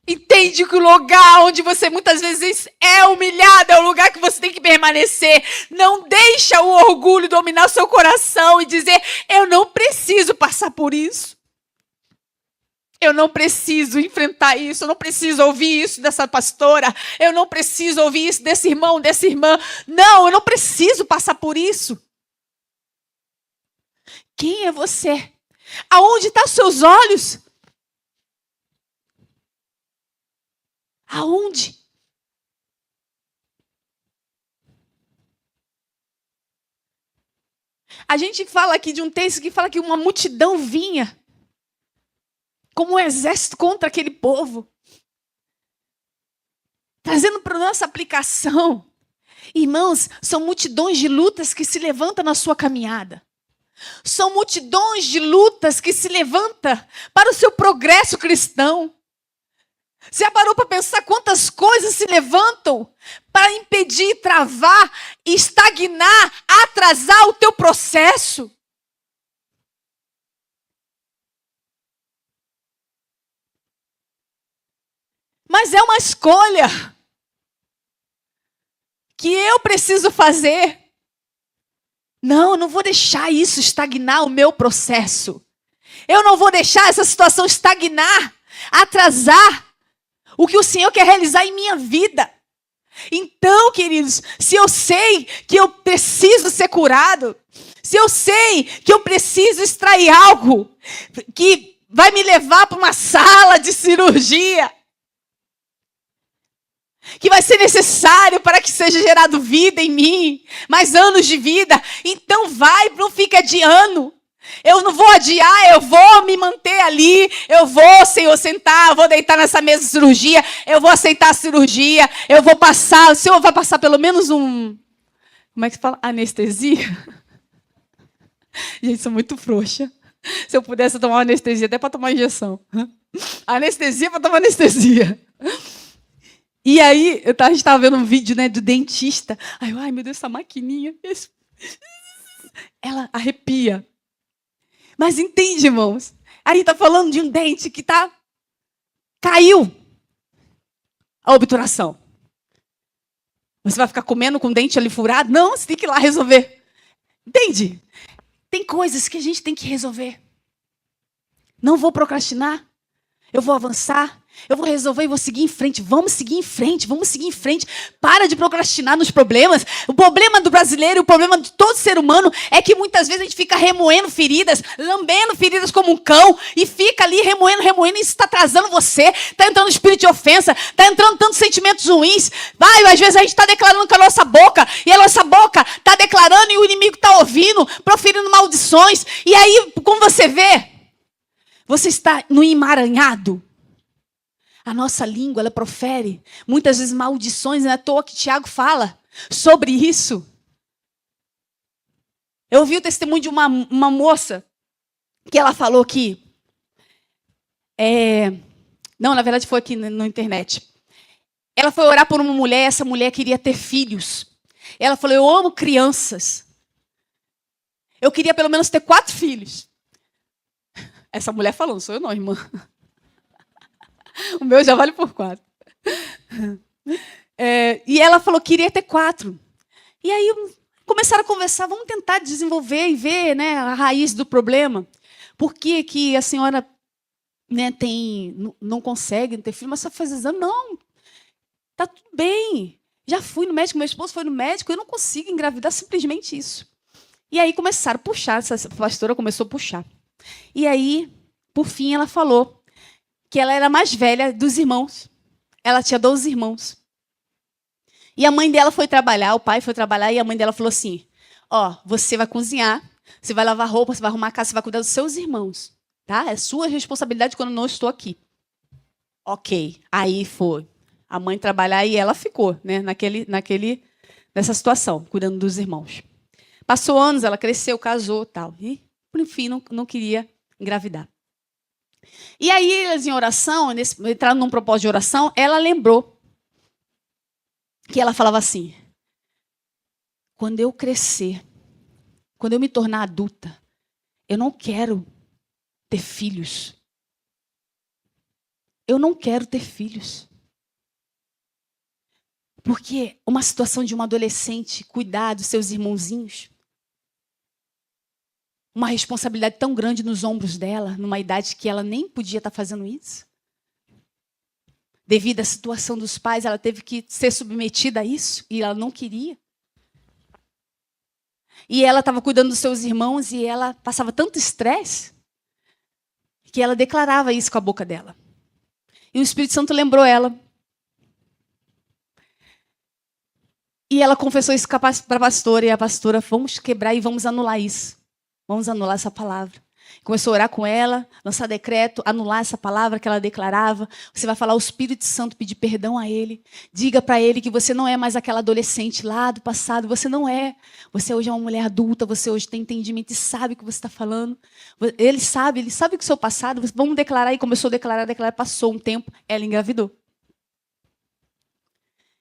Entende que o lugar onde você muitas vezes é humilhado é o lugar que você tem que permanecer. Não deixa o orgulho dominar seu coração e dizer, eu não preciso passar por isso. Eu não preciso enfrentar isso, eu não preciso ouvir isso dessa pastora, eu não preciso ouvir isso desse irmão, dessa irmã. Não, eu não preciso passar por isso. Quem é você? Aonde estão os seus olhos? Aonde? A gente fala aqui de um texto que fala que uma multidão vinha como um exército contra aquele povo. Trazendo para a nossa aplicação. Irmãos, são multidões de lutas que se levantam na sua caminhada. São multidões de lutas que se levantam para o seu progresso cristão. Você já parou para pensar quantas coisas se levantam para impedir, travar, estagnar, atrasar o teu processo? Mas é uma escolha que eu preciso fazer. Não, eu não vou deixar isso estagnar o meu processo. Eu não vou deixar essa situação estagnar, atrasar o que o Senhor quer realizar em minha vida. Então, queridos, se eu sei que eu preciso ser curado, se eu sei que eu preciso extrair algo que vai me levar para uma sala de cirurgia, que vai ser necessário para que seja gerado vida em mim, mais anos de vida, então vai, não fica adiando. Eu não vou adiar, eu vou me manter ali, eu vou, Senhor, sentar, eu vou deitar nessa mesa de cirurgia, eu vou aceitar a cirurgia, eu vou passar, o Senhor vai passar pelo menos um, como é que se fala? Anestesia? Gente, sou muito frouxa. Se eu pudesse tomar uma anestesia, até para tomar injeção. Anestesia para tomar anestesia. E aí, a gente estava vendo um vídeo, né, do dentista. Aí ai meu Deus, essa maquininha. Ela arrepia. Mas entende, irmãos? A gente está falando de um dente que caiu a obturação. Você vai ficar comendo com o dente ali furado? Não, você tem que ir lá resolver. Entende? Tem coisas que a gente tem que resolver. Não vou procrastinar. Eu vou avançar. Eu vou resolver e vou seguir em frente. Vamos seguir em frente, vamos seguir em frente. Para de procrastinar nos problemas. O problema do brasileiro e o problema de todo ser humano é que muitas vezes a gente fica remoendo feridas, lambendo feridas como um cão, e fica ali remoendo, e isso está atrasando você. Está entrando espírito de ofensa, está entrando tantos sentimentos ruins. Às vezes a gente está declarando com a nossa boca, e a nossa boca está declarando e o inimigo está ouvindo, proferindo maldições. E aí, como você vê, você está no emaranhado. A nossa língua, ela profere muitas vezes maldições, não é à toa que Tiago fala sobre isso. Eu ouvi o testemunho de uma moça que ela falou que... Não, na verdade foi aqui na internet. Ela foi orar por uma mulher, essa mulher queria ter filhos. Ela falou, eu amo crianças. Eu queria pelo menos ter 4 filhos. Essa mulher falou, não sou eu não, irmã. O meu já vale por 4. E ela falou que queria ter 4. E aí começaram a conversar, vamos tentar desenvolver e ver, né, a raiz do problema. Por que que a senhora, né, não consegue ter filho, mas só faz exame? Não, está tudo bem. Já fui no médico, meu esposo foi no médico, eu não consigo engravidar, simplesmente isso. E aí começaram a puxar, essa pastora começou a puxar. E aí, por fim, ela falou que ela era a mais velha dos irmãos. Ela tinha 12 irmãos. E a mãe dela foi trabalhar, o pai foi trabalhar, e a mãe dela falou assim, você vai cozinhar, você vai lavar roupa, você vai arrumar a casa, você vai cuidar dos seus irmãos. Tá? É sua responsabilidade quando eu não estou aqui. Ok. Aí foi a mãe trabalhar e ela ficou, né, nessa situação, cuidando dos irmãos. Passou anos, ela cresceu, casou, tal. E enfim, não queria engravidar. E aí, eles em oração, entraram num propósito de oração, ela lembrou que ela falava assim: quando eu crescer, quando eu me tornar adulta, eu não quero ter filhos. Eu não quero ter filhos. Porque uma situação de uma adolescente cuidar dos seus irmãozinhos, uma responsabilidade tão grande nos ombros dela, numa idade que ela nem podia estar fazendo isso. Devido à situação dos pais, ela teve que ser submetida a isso e ela não queria. E ela estava cuidando dos seus irmãos e ela passava tanto estresse que ela declarava isso com a boca dela. E o Espírito Santo lembrou ela. E ela confessou isso para a pastora, e a pastora: vamos quebrar e vamos anular isso. Vamos anular essa palavra. Começou a orar com ela, lançar decreto, anular essa palavra que ela declarava. Você vai falar ao Espírito Santo, pedir perdão a ele. Diga para ele que você não é mais aquela adolescente lá do passado. Você não é. Você hoje é uma mulher adulta, você hoje tem entendimento e sabe o que você está falando. Ele sabe que o seu passado. Vamos declarar. E começou a declarar, passou um tempo, ela engravidou.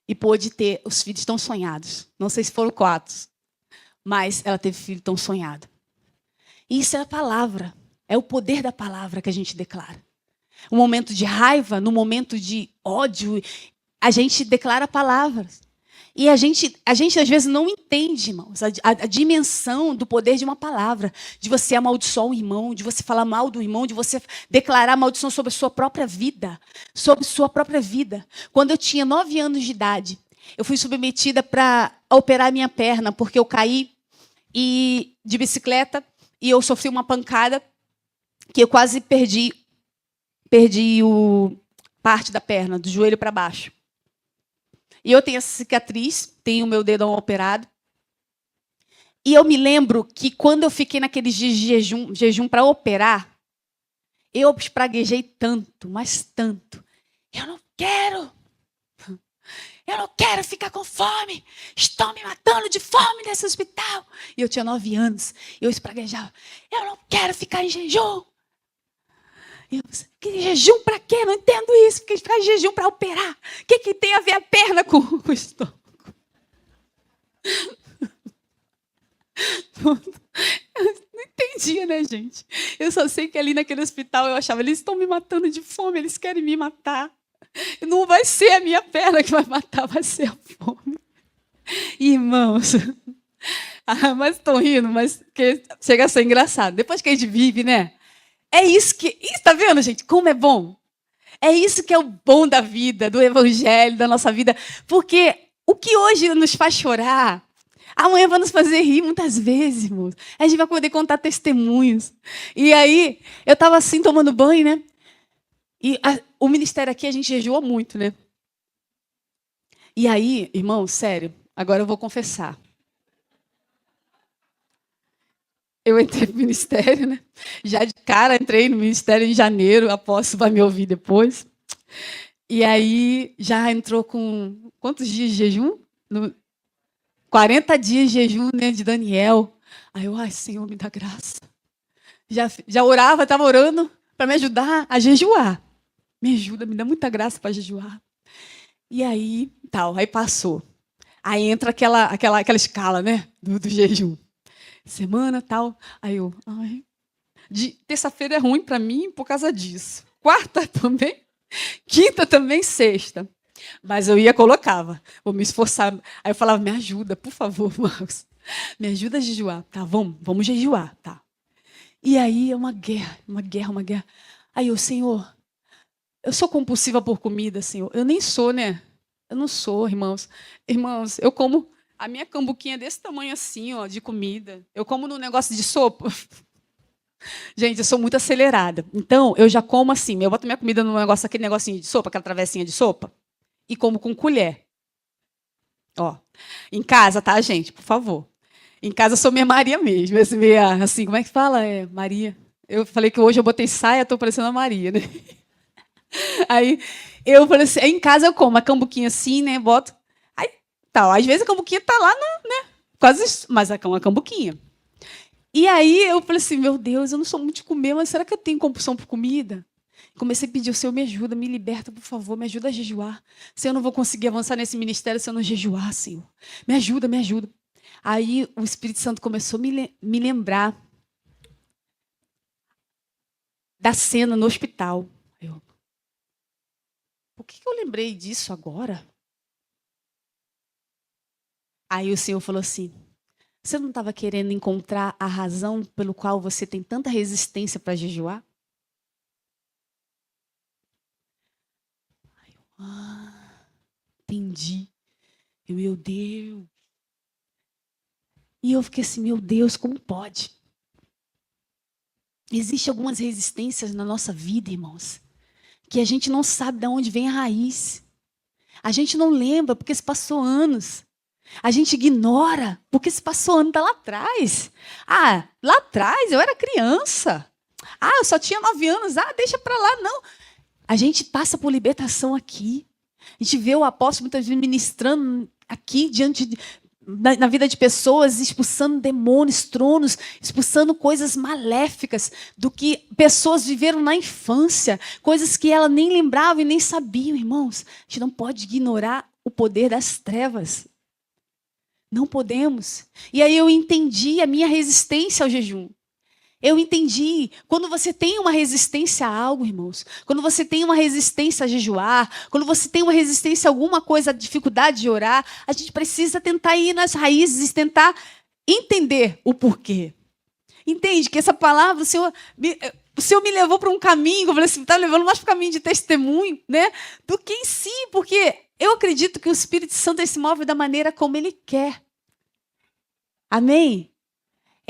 E pôde ter os filhos tão sonhados. Não sei se foram 4, mas ela teve filho tão sonhado. E isso é a palavra. É o poder da palavra que a gente declara. No momento de raiva, no momento de ódio, a gente declara palavras. E a gente às vezes não entende, irmãos, a dimensão do poder de uma palavra. De você amaldiçoar o irmão, de você falar mal do irmão, de você declarar maldição sobre a sua própria vida. Sobre sua própria vida. Quando eu tinha 9 anos de idade, eu fui submetida para operar a minha perna, porque eu caí de bicicleta e eu sofri uma pancada que eu quase perdi parte da perna, do joelho para baixo. E eu tenho essa cicatriz, tenho o meu dedão operado. E eu me lembro que quando eu fiquei naqueles dias de jejum para operar, eu praguejei tanto, mas tanto. Eu não quero ficar com fome. Estão me matando de fome nesse hospital. E eu tinha 9 anos. E eu espraguejava: eu não quero ficar em jejum. Que jejum para quê? Não entendo isso. Porque ficar em jejum para operar. O que tem a ver a perna com o estômago? Não entendia, né, gente? Eu só sei que ali naquele hospital eu achava: eles estão me matando de fome, eles querem me matar. Não vai ser a minha perna que vai matar, vai ser a fome. Irmãos, mas estão rindo, mas que chega a ser engraçado. Depois que a gente vive, né? É isso que... Está vendo, gente? Como é bom. É isso que é o bom da vida, do evangelho, da nossa vida. Porque o que hoje nos faz chorar, amanhã vai nos fazer rir muitas vezes, irmãos. A gente vai poder contar testemunhos. E aí, eu estava assim, tomando banho, né? E o ministério aqui, a gente jejuou muito, né? E aí, irmão, sério, agora eu vou confessar. Eu entrei no ministério, né? Já de cara, entrei no ministério em janeiro, o apóstolo vai me ouvir depois. E aí, já entrou com quantos dias de jejum? 40 dias de jejum, né, de Daniel. Aí eu: ai, Senhor, me dá graça. Já orava, estava orando para me ajudar a jejuar. Me ajuda, me dá muita graça para jejuar. E aí, aí passou. Aí entra aquela escala, né, do jejum. Semana, tal. Aí eu: ai, terça-feira é ruim para mim por causa disso. Quarta também. Quinta também, sexta. Mas eu colocava. Vou me esforçar. Aí eu falava: me ajuda, por favor, Marcos. Me ajuda a jejuar. Tá, vamos jejuar, tá. E aí é uma guerra. Aí eu: Senhor, eu sou compulsiva por comida, Senhor. Eu nem sou, né? Eu não sou, irmãos. Irmãos, eu como a minha cambuquinha desse tamanho assim, ó, de comida. Eu como no negócio de sopa. Gente, eu sou muito acelerada. Então, eu já como assim. Eu boto minha comida no negócio, aquele negocinho de sopa, aquela travessinha de sopa, e como com colher. Ó, em casa, tá, gente? Por favor. Em casa eu sou minha Maria mesmo. Assim, como é que fala? Maria. Eu falei que hoje eu botei saia, estou parecendo a Maria, né? Aí eu falei assim, em casa eu como a cambuquinha assim, né? Boto. Aí tal. Às vezes a cambuquinha tá lá, né? Quase, mas é uma cambuquinha. E aí eu falei assim, meu Deus, eu não sou muito de comer, mas será que eu tenho compulsão por comida? Comecei a pedir, o Senhor me ajuda, me liberta, por favor, me ajuda a jejuar. Senhor, eu não vou conseguir avançar nesse ministério se eu não jejuar, Senhor. Me ajuda, me ajuda. Aí o Espírito Santo começou a me lembrar da cena no hospital. Eu, por que eu lembrei disso agora? Aí o Senhor falou assim, você não estava querendo encontrar a razão pelo qual você tem tanta resistência para jejuar? Ah, entendi. Meu Deus. E eu fiquei assim, meu Deus, como pode? Existem algumas resistências na nossa vida, irmãos, que a gente não sabe de onde vem a raiz. A gente não lembra porque se passou anos. A gente ignora porque se passou anos, está lá atrás. Ah, lá atrás eu era criança. Ah, eu só tinha 9 anos. Ah, deixa para lá, não. A gente passa por libertação aqui. A gente vê o apóstolo muitas vezes ministrando aqui na vida de pessoas, expulsando demônios, tronos, expulsando coisas maléficas do que pessoas viveram na infância, coisas que ela nem lembrava e nem sabiam, irmãos. A gente não pode ignorar o poder das trevas. Não podemos. E aí eu entendi a minha resistência ao jejum. Eu entendi. Quando você tem uma resistência a algo, irmãos, quando você tem uma resistência a jejuar, quando você tem uma resistência a alguma coisa, a dificuldade de orar, a gente precisa tentar ir nas raízes, tentar entender o porquê. Entende que essa palavra, o Senhor me levou para um caminho, eu falei assim, está levando mais para o caminho de testemunho, né? Do que em si, porque eu acredito que o Espírito Santo se move da maneira como Ele quer. Amém?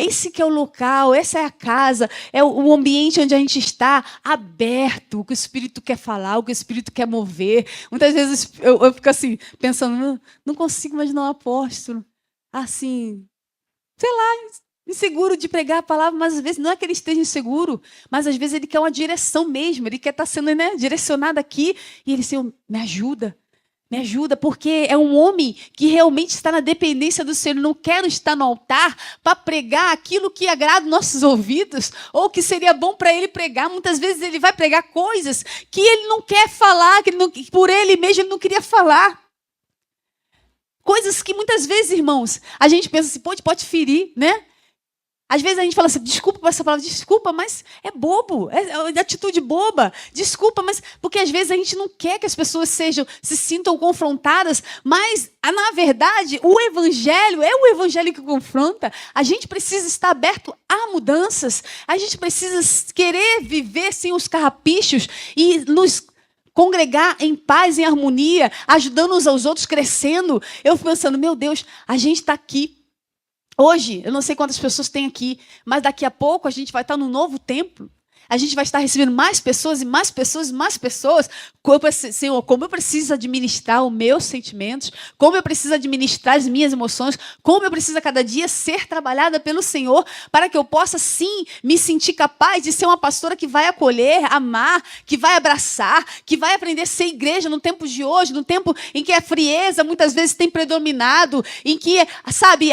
Esse que é o local, essa é a casa, é o ambiente onde a gente está aberto, o que o Espírito quer falar, o que o Espírito quer mover. Muitas vezes eu fico assim, pensando, não consigo imaginar um apóstolo assim, sei lá, inseguro de pregar a palavra, mas às vezes não é que ele esteja inseguro, mas às vezes ele quer uma direção mesmo, ele quer estar sendo, né, direcionado aqui, e ele, Senhor, me ajuda. Me ajuda, porque é um homem que realmente está na dependência do Senhor. Eu não quero estar no altar para pregar aquilo que agrada os nossos ouvidos, ou que seria bom para ele pregar. Muitas vezes ele vai pregar coisas que ele não quer falar, que por ele mesmo ele não queria falar. Coisas que muitas vezes, irmãos, a gente pensa assim, pode ferir, né? Às vezes a gente fala assim, desculpa por essa palavra, desculpa, mas é bobo, é atitude boba, desculpa, mas porque às vezes a gente não quer que as pessoas se sintam confrontadas, mas na verdade o evangelho é o evangelho que confronta. A gente precisa estar aberto a mudanças, a gente precisa querer viver sem os carrapichos e nos congregar em paz, em harmonia, ajudando uns aos outros, crescendo. Eu fico pensando, meu Deus, a gente está aqui. Hoje, eu não sei quantas pessoas tem aqui, mas daqui a pouco a gente vai estar num novo templo. A gente vai estar recebendo mais pessoas e mais pessoas e mais pessoas. Senhor, como eu preciso administrar os meus sentimentos, como eu preciso administrar as minhas emoções, como eu preciso a cada dia ser trabalhada pelo Senhor para que eu possa, sim, me sentir capaz de ser uma pastora que vai acolher, amar, que vai abraçar, que vai aprender a ser igreja no tempo de hoje, no tempo em que a frieza muitas vezes tem predominado, em que, sabe,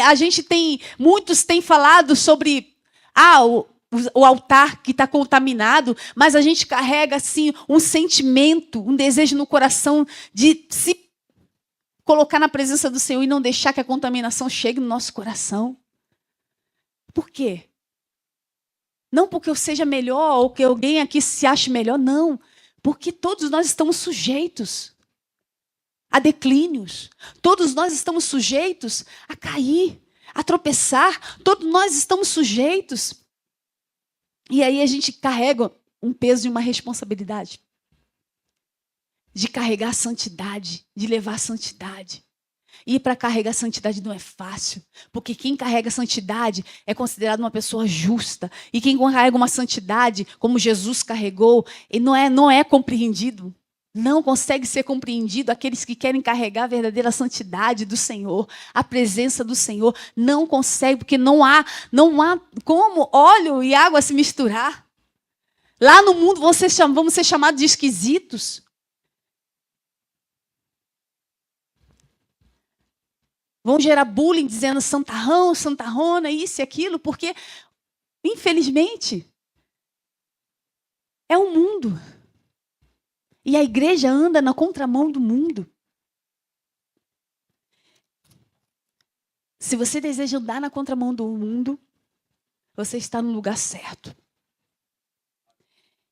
muitos têm falado sobre o altar que está contaminado, mas a gente carrega assim um sentimento, um desejo no coração de se colocar na presença do Senhor e não deixar que a contaminação chegue no nosso coração. Por quê? Não porque eu seja melhor ou que alguém aqui se ache melhor, não. Porque todos nós estamos sujeitos a declínios. Todos nós estamos sujeitos a cair, a tropeçar. Todos nós estamos sujeitos. E aí a gente carrega um peso e uma responsabilidade de carregar a santidade, de levar a santidade. E para carregar a santidade não é fácil, porque quem carrega a santidade é considerado uma pessoa justa. E quem carrega uma santidade, como Jesus carregou, não é compreendido. Não consegue ser compreendido aqueles que querem carregar a verdadeira santidade do Senhor, a presença do Senhor. Não consegue, porque não há como óleo e água se misturar. Lá no mundo vamos ser chamados de esquisitos. Vão gerar bullying dizendo santarrão, santarrona, isso e aquilo, porque Infelizmente, é o mundo. E a igreja anda na contramão do mundo. Se você deseja andar na contramão do mundo, você está no lugar certo.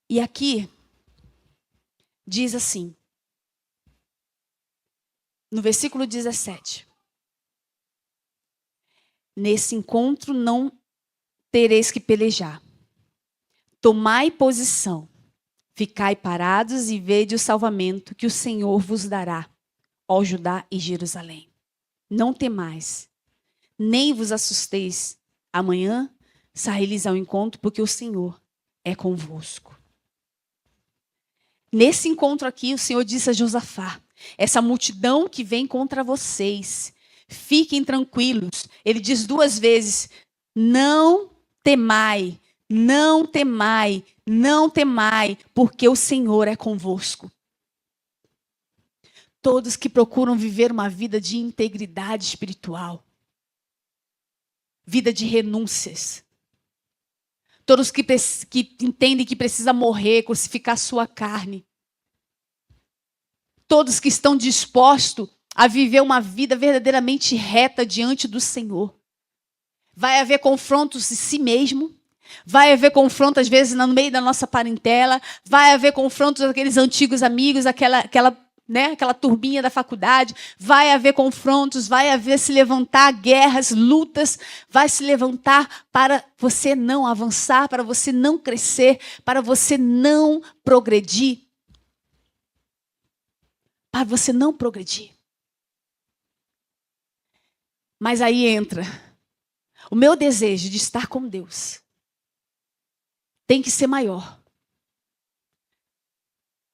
E aqui diz assim, no versículo 17. Nesse encontro não tereis que pelejar. Tomai posição, ficai parados e vede o salvamento que o Senhor vos dará, ó Judá e Jerusalém. Não temais, nem vos assusteis. Amanhã saí-lhes ao encontro, porque o Senhor é convosco. Nesse encontro aqui, o Senhor disse a Josafá, essa multidão que vem contra vocês, fiquem tranquilos. Ele diz 2 vezes, não temai, não temai, não temai, porque o Senhor é convosco. Todos que procuram viver uma vida de integridade espiritual, vida de renúncias, todos que entendem que precisa morrer, crucificar sua carne, todos que estão dispostos a viver uma vida verdadeiramente reta diante do Senhor. Vai haver confrontos em si mesmo, vai haver confrontos às vezes no meio da nossa parentela, vai haver confrontos com aqueles antigos amigos, aquela turminha da faculdade, vai haver confrontos, vai haver se levantar guerras, lutas, vai se levantar para você não avançar, para você não crescer, para você não progredir. Para você não progredir. Mas aí entra o meu desejo de estar com Deus. Tem que ser maior.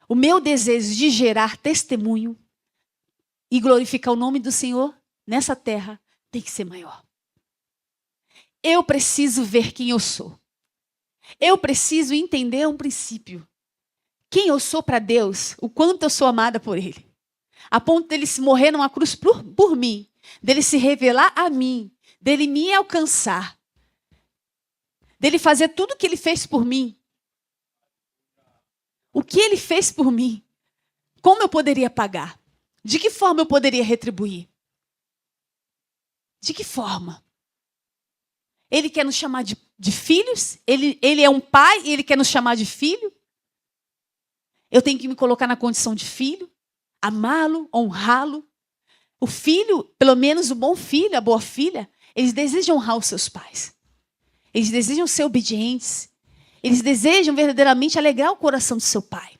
O meu desejo de gerar testemunho e glorificar o nome do Senhor nessa terra tem que ser maior. Eu preciso ver quem eu sou. Eu preciso entender um princípio. Quem eu sou para Deus, o quanto eu sou amada por Ele. A ponto dele se morrer numa cruz por mim, dele se revelar a mim, dele me alcançar, dele fazer tudo o que ele fez por mim. O que ele fez por mim? Como eu poderia pagar? De que forma eu poderia retribuir? De que forma? Ele quer nos chamar de filhos? Ele é um pai e ele quer nos chamar de filho? Eu tenho que me colocar na condição de filho, amá-lo, honrá-lo. O filho, pelo menos o bom filho, a boa filha, eles desejam honrar os seus pais. Eles desejam ser obedientes. Eles desejam verdadeiramente alegrar o coração do seu pai.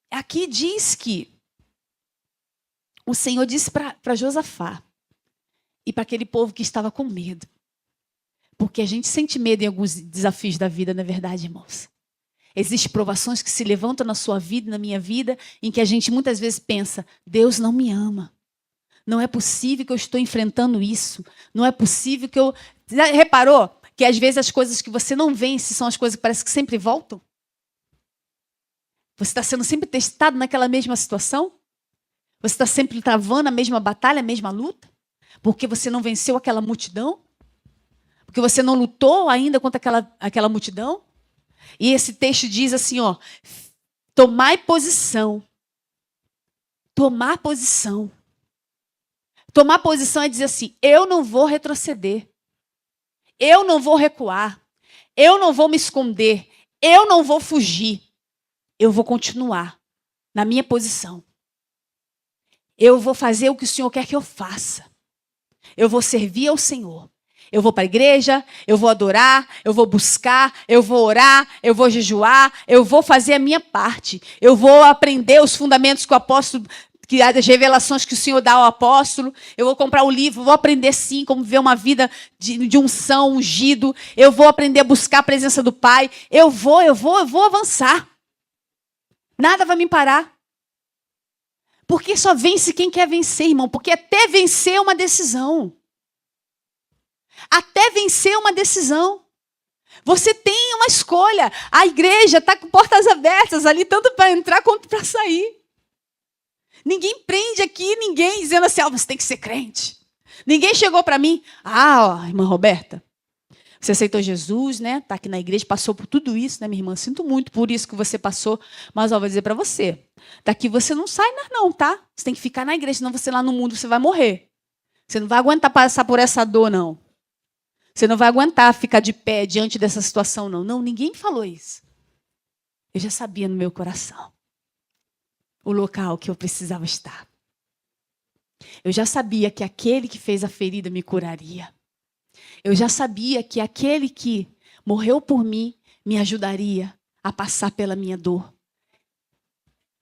Aqui diz que o Senhor disse para Josafá e para aquele povo que estava com medo. Porque a gente sente medo em alguns desafios da vida, não é verdade, irmãos? Existem provações que se levantam na sua vida, na minha vida, em que a gente muitas vezes pensa, Deus não me ama. Não é possível que eu estou enfrentando isso. Não é possível que eu... Já reparou que às vezes as coisas que você não vence são as coisas que parece que sempre voltam? Você está sendo sempre testado naquela mesma situação? Você está sempre travando a mesma batalha, a mesma luta? Porque você não venceu aquela multidão? Porque você não lutou ainda contra aquela multidão? E esse texto diz assim, ó, tomai posição. Tomar posição. Tomar posição é dizer assim, eu não vou retroceder. Eu não vou recuar. Eu não vou me esconder. Eu não vou fugir. Eu vou continuar na minha posição. Eu vou fazer o que o Senhor quer que eu faça. Eu vou servir ao Senhor. Eu vou para a igreja, eu vou adorar, eu vou buscar, eu vou orar, eu vou jejuar, eu vou fazer a minha parte. Eu vou aprender os fundamentos que o apóstolo, as revelações que o Senhor dá ao apóstolo. Eu vou comprar o livro, vou aprender sim como viver uma vida de unção, ungido. Eu vou aprender a buscar a presença do Pai. Eu vou avançar. Nada vai me parar. Porque só vence quem quer vencer, irmão. Porque até vencer é uma decisão. Até vencer uma decisão. Você tem uma escolha. A igreja está com portas abertas ali, tanto para entrar quanto para sair. Ninguém prende aqui ninguém dizendo assim, você tem que ser crente. Ninguém chegou para mim. Ó, irmã Roberta, você aceitou Jesus, né? Está aqui na igreja, passou por tudo isso, né, minha irmã? Sinto muito por isso que você passou. Mas, vou dizer para você. Daqui você não sai, não, tá? Você tem que ficar na igreja, senão você lá no mundo, você vai morrer. Você não vai aguentar passar por essa dor, não. Você não vai aguentar ficar de pé diante dessa situação, não. Não, ninguém falou isso. Eu já sabia no meu coração o local que eu precisava estar. Eu já sabia que aquele que fez a ferida me curaria. Eu já sabia que aquele que morreu por mim me ajudaria a passar pela minha dor.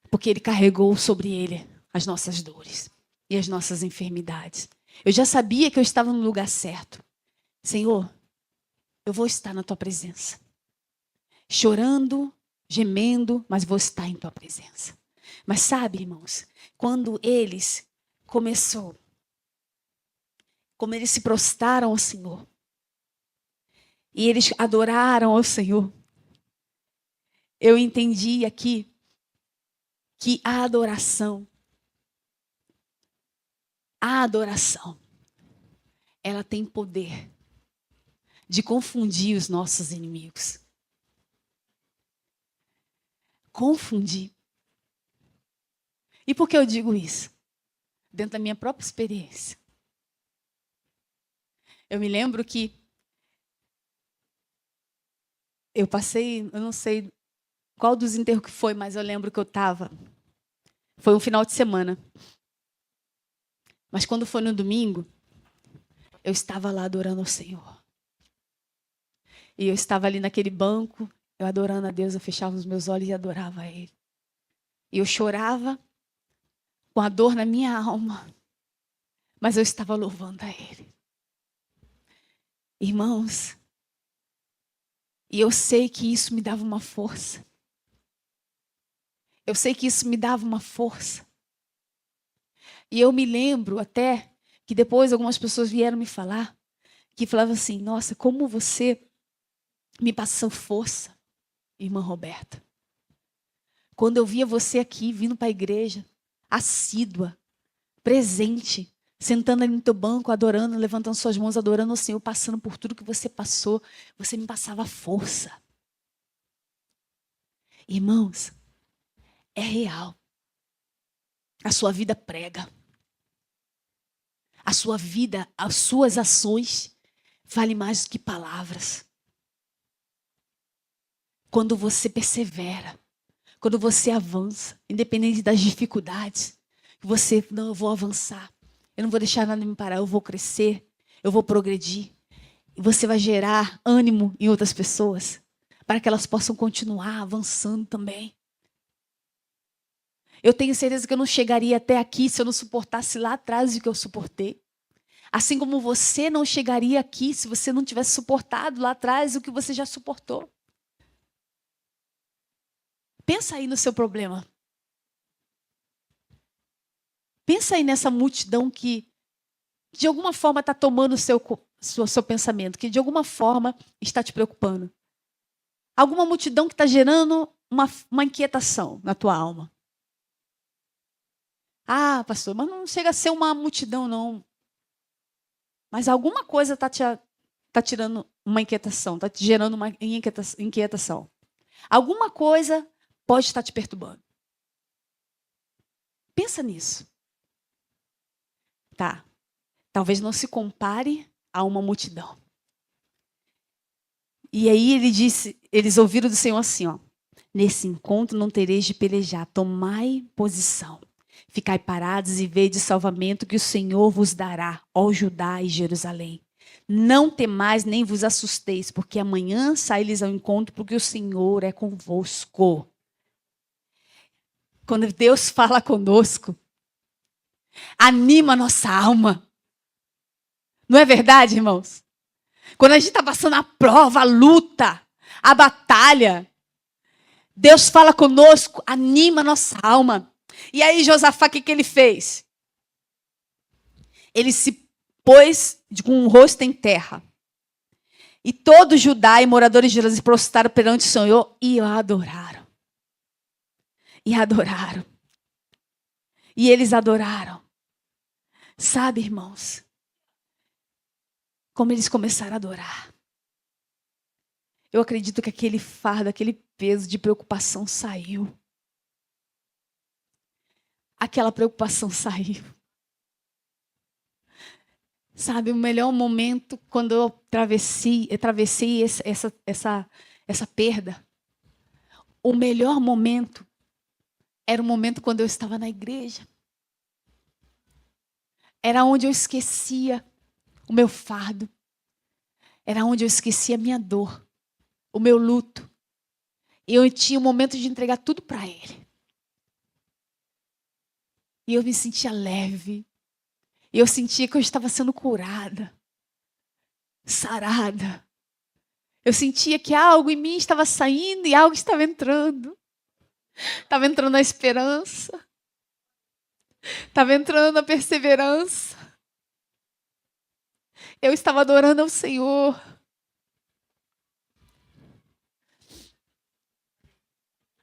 Porque ele carregou sobre ele as nossas dores e as nossas enfermidades. Eu já sabia que eu estava no lugar certo. Senhor, eu vou estar na tua presença. Chorando, gemendo, mas vou estar em tua presença. Mas sabe, irmãos, quando como eles se prostraram ao Senhor, e eles adoraram ao Senhor, eu entendi aqui que a adoração, ela tem poder de confundir os nossos inimigos. Confundir. E por que eu digo isso? Dentro da minha própria experiência. Eu me lembro que eu passei, eu não sei qual dos enterros que foi, mas eu lembro que eu estava. Foi um final de semana. Mas quando foi no domingo, eu estava lá adorando ao Senhor. E eu estava ali naquele banco, eu adorando a Deus, eu fechava os meus olhos e adorava a Ele. E eu chorava com a dor na minha alma, mas eu estava louvando a Ele. Irmãos, e eu sei que isso me dava uma força. Eu sei que isso me dava uma força. E eu me lembro até que depois algumas pessoas vieram me falar, que falavam assim, nossa, como você me passou força, irmã Roberta. Quando eu via você aqui, vindo para a igreja, assídua, presente, sentando ali no teu banco, adorando, levantando suas mãos, adorando o Senhor, passando por tudo que você passou, você me passava força. Irmãos, é real. A sua vida prega. A sua vida, as suas ações, valem mais do que palavras. Quando você persevera, quando você avança, independente das dificuldades, você, não, eu vou avançar. Eu não vou deixar nada me parar, eu vou crescer, eu vou progredir. E você vai gerar ânimo em outras pessoas, para que elas possam continuar avançando também. Eu tenho certeza que eu não chegaria até aqui se eu não suportasse lá atrás o que eu suportei. Assim como você não chegaria aqui se você não tivesse suportado lá atrás o que você já suportou. Pensa aí no seu problema. Pensa aí nessa multidão que de alguma forma está tomando o seu pensamento, que de alguma forma está te preocupando. Alguma multidão que está gerando uma inquietação na tua alma. Ah, pastor, mas não chega a ser uma multidão, não. Mas alguma coisa está tirando uma inquietação, está te gerando uma inquietação. Alguma coisa pode estar te perturbando. Pensa nisso. Tá. Talvez não se compare a uma multidão. E aí eles ouviram do Senhor assim, ó. Nesse encontro não tereis de pelejar, tomai posição. Ficai parados e vede o salvamento que o Senhor vos dará, ó Judá e Jerusalém. Não temais nem vos assusteis, porque amanhã sai-lhes ao encontro, porque o Senhor é convosco. Quando Deus fala conosco, anima a nossa alma. Não é verdade, irmãos? Quando a gente está passando a prova, a luta, a batalha, Deus fala conosco, anima a nossa alma. E aí Josafá, o que ele fez? Ele se pôs com o rosto em terra. E todo Judá e moradores de Jerusalém prostraram perante o Senhor e o adoraram. E adoraram. E eles adoraram. Sabe, irmãos? como eles começaram a adorar. Eu acredito que aquele fardo, aquele peso de preocupação saiu. Aquela preocupação saiu. Sabe, o melhor momento quando eu atravessei essa perda, o melhor momento era o momento quando eu estava na igreja. Era onde eu esquecia o meu fardo. Era onde eu esquecia a minha dor, o meu luto. E eu tinha o momento de entregar tudo para Ele. E eu me sentia leve. E eu sentia que eu estava sendo curada, sarada. Eu sentia que algo em mim estava saindo e algo estava entrando. Estava entrando a esperança. Estava entrando a perseverança. Eu estava adorando ao Senhor.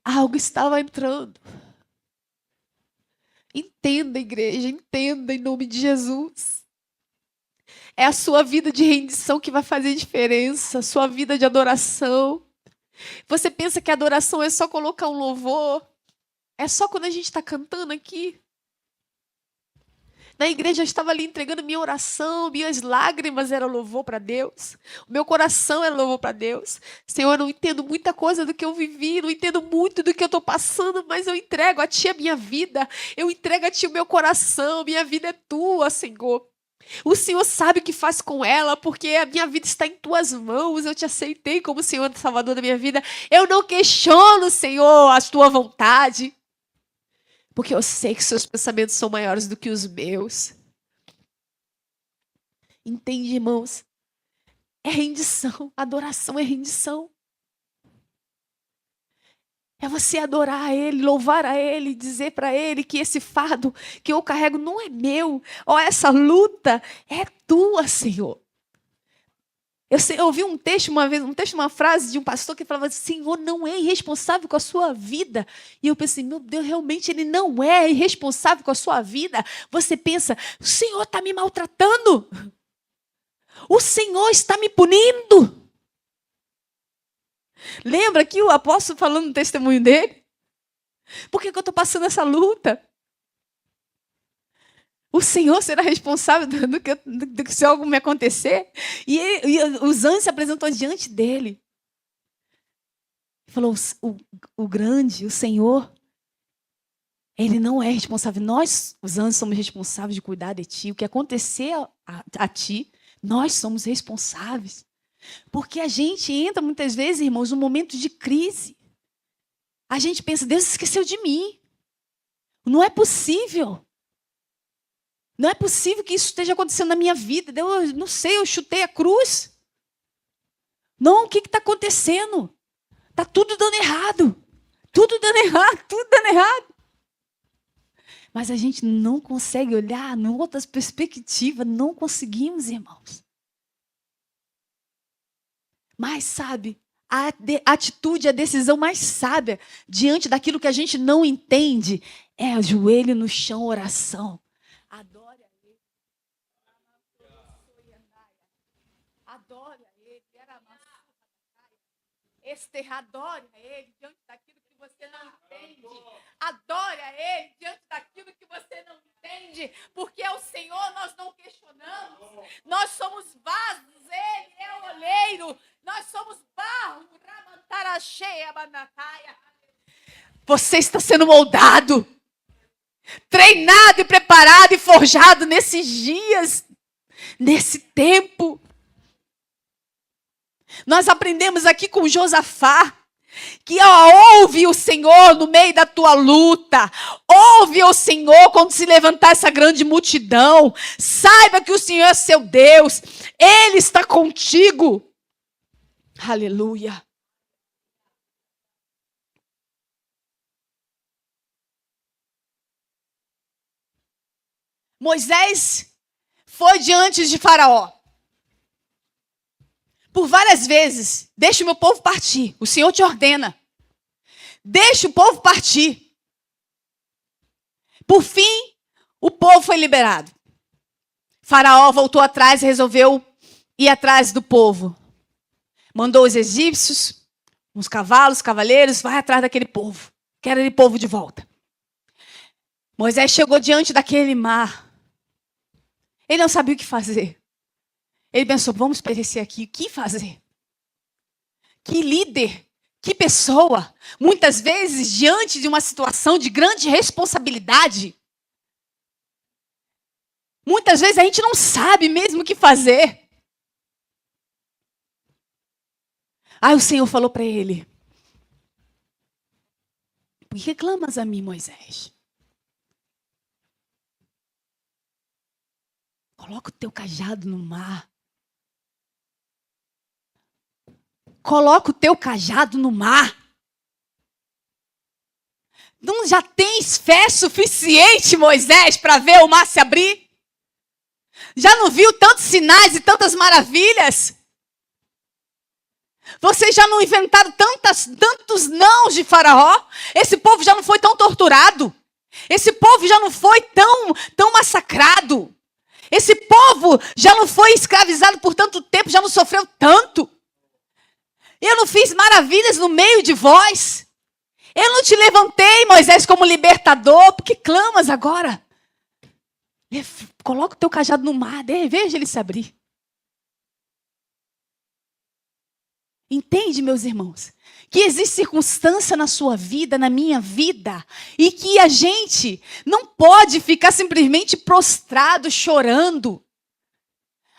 Algo estava entrando. Entenda, igreja, entenda em nome de Jesus. É a sua vida de rendição que vai fazer diferença, a sua vida de adoração. Você pensa que a adoração é só colocar um louvor? É só quando a gente está cantando aqui? Na igreja eu estava ali entregando minha oração, minhas lágrimas eram louvor para Deus. O meu coração era louvor para Deus. Senhor, eu não entendo muita coisa do que eu vivi, não entendo muito do que eu estou passando, mas eu entrego a Ti a minha vida. Eu entrego a Ti o meu coração, minha vida é Tua, Senhor. O Senhor sabe o que faz com ela, porque a minha vida está em Tuas mãos. Eu Te aceitei como Senhor e Salvador da minha vida. Eu não questiono, Senhor, a Tua vontade. Porque eu sei que seus pensamentos são maiores do que os meus. Entende, irmãos? É rendição. Adoração é rendição. É você adorar a Ele, louvar a Ele, dizer para Ele que esse fardo que eu carrego não é meu. Ou essa luta é Tua, Senhor. Eu ouvi um texto uma vez, uma frase de um pastor que falava: Senhor não é irresponsável com a sua vida. E eu pensei, meu Deus, realmente Ele não é irresponsável com a sua vida. Você pensa, o Senhor está me maltratando. O Senhor está me punindo. Lembra que o apóstolo falando no testemunho dele? Por que eu estou passando essa luta? O Senhor será responsável do que se algo me acontecer. E os anjos se apresentou diante dele. Falou, o grande, o Senhor, Ele não é responsável. Nós, os anjos, somos responsáveis de cuidar de ti. O que acontecer a ti, nós somos responsáveis. Porque a gente entra muitas vezes, irmãos, num momento de crise. A gente pensa, Deus esqueceu de mim. Não é possível. Não é possível que isso esteja acontecendo na minha vida. Eu não sei, eu chutei a cruz. Não, o que está acontecendo? Está tudo dando errado. Tudo dando errado, tudo dando errado. Mas a gente não consegue olhar em outras perspectivas. Não conseguimos, irmãos. Mas, sabe, a atitude, a decisão mais sábia diante daquilo que a gente não entende é o joelho no chão, oração. Adore a Ele. Adore a Ele. Adore a Ele diante daquilo que você não entende. Adore a Ele diante daquilo que você não entende. Porque é o Senhor, nós não questionamos. Nós somos vasos, Ele é o oleiro. Nós somos barro. Você está sendo moldado, treinado e preparado e forjado nesses dias, nesse tempo. Nós aprendemos aqui com Josafá que ouve o Senhor no meio da tua luta. Ouve o Senhor quando se levantar essa grande multidão. Saiba que o Senhor é seu Deus. Ele está contigo. Aleluia. Moisés foi diante de Faraó. Por várias vezes, deixa o meu povo partir. O Senhor te ordena. Deixa o povo partir. Por fim, o povo foi liberado. Faraó voltou atrás e resolveu ir atrás do povo. Mandou os egípcios, uns cavalos, cavaleiros, vai atrás daquele povo. Quero aquele povo de volta. Moisés chegou diante daquele mar. Ele não sabia o que fazer. Ele pensou, vamos perecer aqui, o que fazer? Que líder, que pessoa, muitas vezes diante de uma situação de grande responsabilidade, muitas vezes a gente não sabe mesmo o que fazer. Aí o Senhor falou para ele, por que clamas a mim, Moisés? Coloca o teu cajado no mar. Coloca o teu cajado no mar. Não já tens fé suficiente, Moisés, para ver o mar se abrir? Já não viu tantos sinais e tantas maravilhas? Vocês já não inventaram tantos nãos de Faraó? Esse povo já não foi tão torturado? Esse povo já não foi tão massacrado? Esse povo já não foi escravizado por tanto tempo, já não sofreu tanto? Eu não fiz maravilhas no meio de vós? Eu não te levantei, Moisés, como libertador? Porque clamas agora? Coloca o teu cajado no mar, veja ele se abrir. Entende, meus irmãos? Que existe circunstância na sua vida, na minha vida, e que a gente não pode ficar simplesmente prostrado, chorando.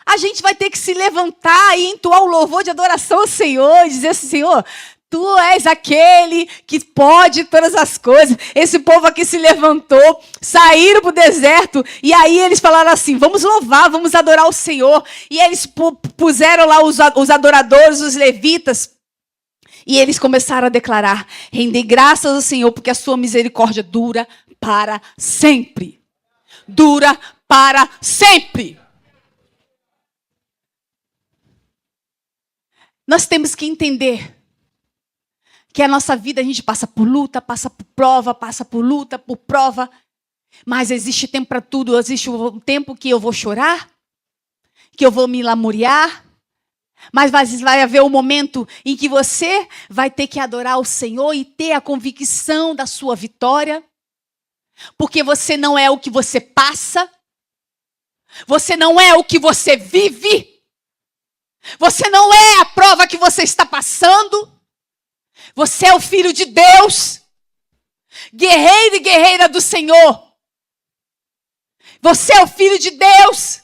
A gente vai ter que se levantar e entoar o louvor de adoração ao Senhor, e dizer assim, Senhor, Tu és aquele que pode todas as coisas. Esse povo aqui se levantou, saíram para o deserto, e aí eles falaram assim, vamos louvar, vamos adorar o Senhor. E eles puseram lá os adoradores, os levitas, e eles começaram a declarar, render graças ao Senhor, porque a sua misericórdia dura para sempre. Dura para sempre. Nós temos que entender que a nossa vida, a gente passa por luta, passa por prova, passa por luta, por prova. Mas existe tempo para tudo. Existe um tempo que eu vou chorar, que eu vou me lamuriar. Mas vai haver um momento em que você vai ter que adorar o Senhor e ter a convicção da sua vitória. Porque você não é o que você passa. Você não é o que você vive. Você não é a prova que você está passando. Você é o filho de Deus, guerreiro e guerreira do Senhor. Você é o filho de Deus.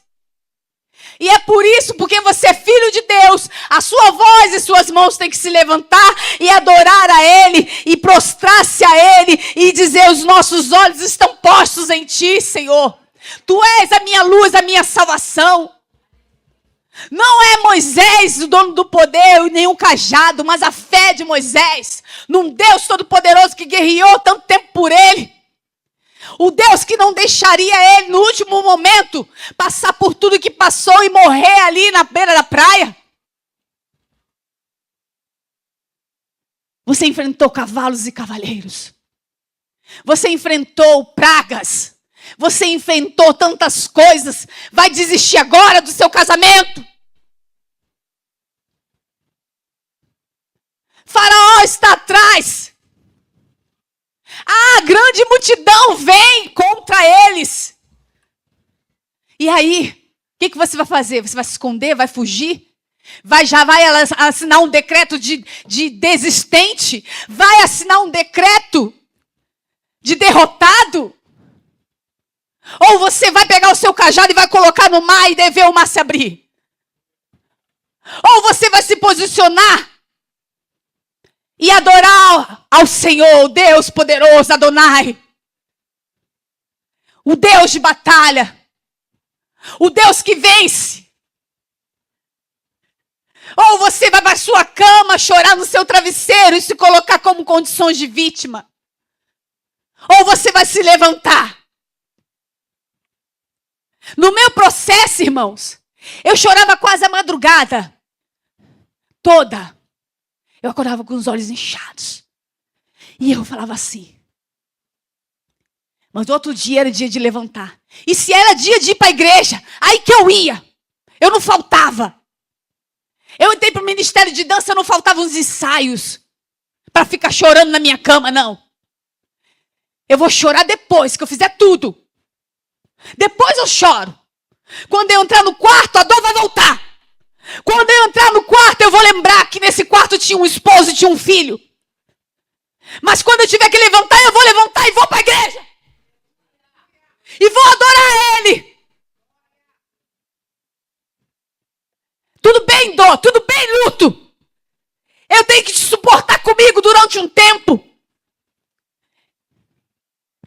E é por isso, porque você é filho de Deus, a sua voz e suas mãos têm que se levantar e adorar a Ele, e prostrar-se a Ele, e dizer, os nossos olhos estão postos em Ti, Senhor. Tu és a minha luz, a minha salvação. Não é Moisés o dono do poder, nem o cajado, mas a fé de Moisés, num Deus todo-poderoso que guerreou tanto tempo por ele. O Deus que não deixaria ele, no último momento, passar por tudo que passou e morrer ali na beira da praia. Você enfrentou cavalos e cavaleiros. Você enfrentou pragas. Você enfrentou tantas coisas. Vai desistir agora do seu casamento? Faraó está atrás. A grande multidão vem contra eles. E aí, o que você vai fazer? Você vai se esconder? Vai fugir? Já vai assinar um decreto de desistente? Vai assinar um decreto de derrotado? Ou você vai pegar o seu cajado e vai colocar no mar e ver o mar se abrir? Ou você vai se posicionar e adorar ao Senhor, o Deus poderoso, Adonai, o Deus de batalha, o Deus que vence? Ou você vai para a sua cama, chorar no seu travesseiro e se colocar como condições de vítima? Ou você vai se levantar? No meu processo, irmãos, eu chorava quase a madrugada toda. Eu acordava com os olhos inchados. E eu falava assim. Mas outro dia era dia de levantar. E se era dia de ir para a igreja, aí que eu ia. Eu não faltava. Eu entrei para o ministério de dança, não faltavam uns ensaios para ficar chorando na minha cama, não. Eu vou chorar depois que eu fizer tudo. Depois eu choro. Quando eu entrar no quarto, a dor vai voltar. Quando eu entrar no quarto, eu vou lembrar que nesse quarto tinha um esposo e tinha um filho. Mas quando eu tiver que levantar, eu vou levantar e vou para a igreja. E vou adorar Ele. Tudo bem, dor, tudo bem, luto. Eu tenho que te suportar comigo durante um tempo.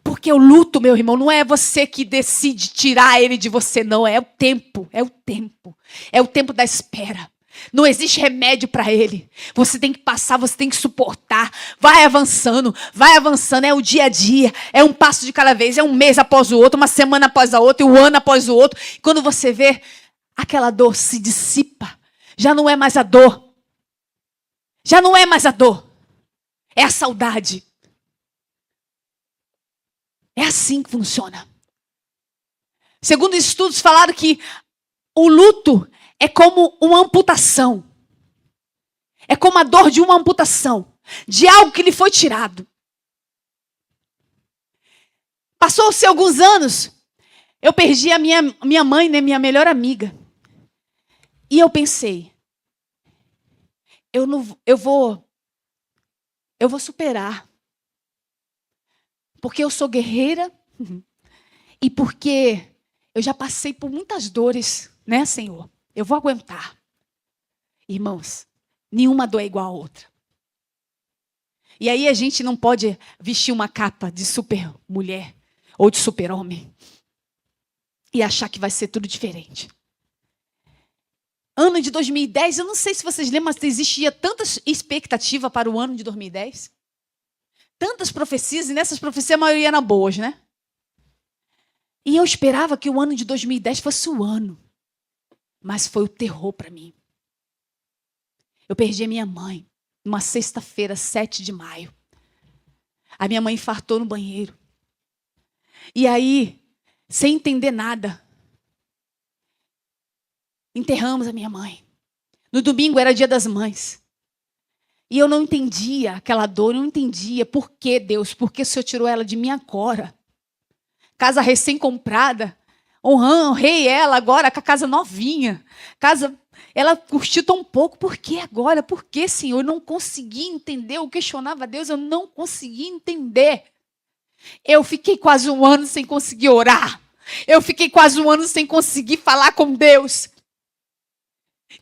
Porque o luto, meu irmão, não é você que decide tirar ele de você, não. É o tempo, é o tempo. É o tempo da espera. Não existe remédio para ele. Você tem que passar, você tem que suportar. Vai avançando, é o dia a dia. É um passo de cada vez, é um mês após o outro, uma semana após a outra, e um ano após o outro. Quando você vê, aquela dor se dissipa. Já não é mais a dor. Já não é mais a dor. É a saudade. É assim que funciona. Segundo estudos, falaram que o luto é como uma amputação. É como a dor de uma amputação. De algo que lhe foi tirado. Passou-se alguns anos. Eu perdi a minha mãe, né, minha melhor amiga. E eu pensei. Eu vou superar. Porque eu sou guerreira. E porque eu já passei por muitas dores, né, Senhor? Eu vou aguentar. Irmãos, nenhuma dor é igual a outra. E aí a gente não pode vestir uma capa de super mulher ou de super homem e achar que vai ser tudo diferente. Ano de 2010, eu não sei se vocês lembram, mas existia tanta expectativa para o ano de 2010. Tantas profecias, e nessas profecias a maioria eram boas, né? E eu esperava que o ano de 2010 fosse o ano. Mas foi o terror para mim. Eu perdi a minha mãe numa sexta-feira, 7 de maio. A minha mãe infartou no banheiro. E aí, sem entender nada, enterramos a minha mãe. No domingo era Dia das Mães. E eu não entendia aquela dor, eu não entendia por que, Deus, por que o Senhor tirou ela de mim agora? Casa recém-comprada, honrei ela agora com a casa novinha. Ela curtiu tão pouco, por que agora? Por que, Senhor? Eu não consegui entender, eu questionava a Deus, eu não consegui entender. Eu fiquei quase um ano sem conseguir orar. Eu fiquei quase um ano sem conseguir falar com Deus.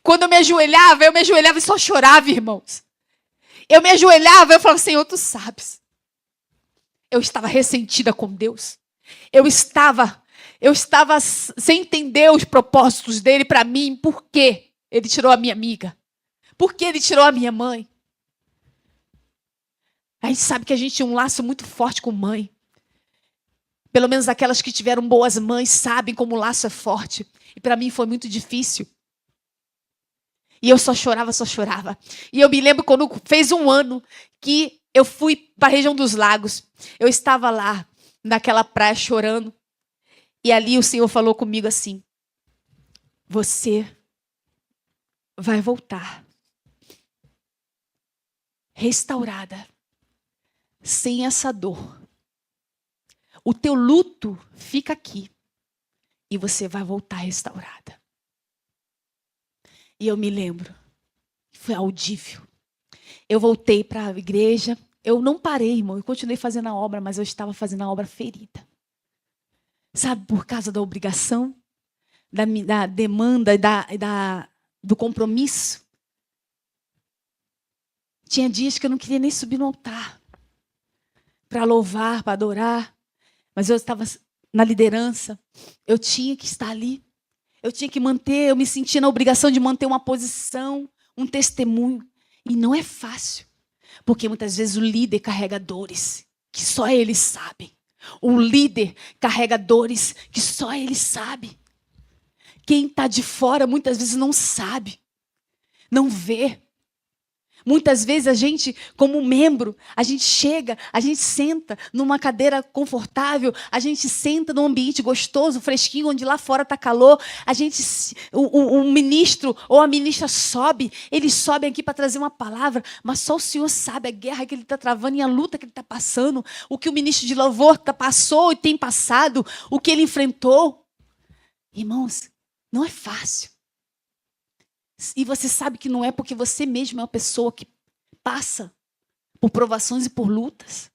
Quando eu me ajoelhava e só chorava, irmãos. Eu me ajoelhava, eu falava, Senhor, Tu sabes. Eu estava ressentida com Deus. Eu estava sem entender os propósitos dele para mim. Por quê? Ele tirou a minha amiga. Por que ele tirou a minha mãe? A gente sabe que a gente tinha um laço muito forte com mãe. Pelo menos aquelas que tiveram boas mães sabem como o laço é forte. E para mim foi muito difícil. E eu só chorava. E eu me lembro quando fez um ano que eu fui para a região dos lagos. Eu estava lá, naquela praia, chorando. E ali o Senhor falou comigo assim: você vai voltar. Restaurada. Sem essa dor. O teu luto fica aqui. E você vai voltar restaurada. E eu me lembro. Foi audível. Eu voltei para a igreja. Eu não parei, irmão. Eu continuei fazendo a obra, mas eu estava fazendo a obra ferida. Sabe, por causa da obrigação, da demanda, do compromisso. Tinha dias que eu não queria nem subir no altar. Para louvar, para adorar. Mas eu estava na liderança. Eu tinha que estar ali. Eu me sentia na obrigação de manter uma posição, um testemunho. E não é fácil. Porque muitas vezes o líder carrega dores que só eles sabem. O líder carrega dores que só ele sabe. Quem está de fora muitas vezes não sabe. Não vê. Muitas vezes a gente, como membro, a gente chega, a gente senta numa cadeira confortável, a gente senta num ambiente gostoso, fresquinho, onde lá fora está calor. O ministro ou a ministra sobe, eles sobem aqui para trazer uma palavra, mas só o Senhor sabe a guerra que ele está travando e a luta que ele está passando, o que o ministro de louvor passou e tem passado, o que ele enfrentou. Irmãos, não é fácil. E você sabe que não é porque você mesmo é uma pessoa que passa por provações e por lutas.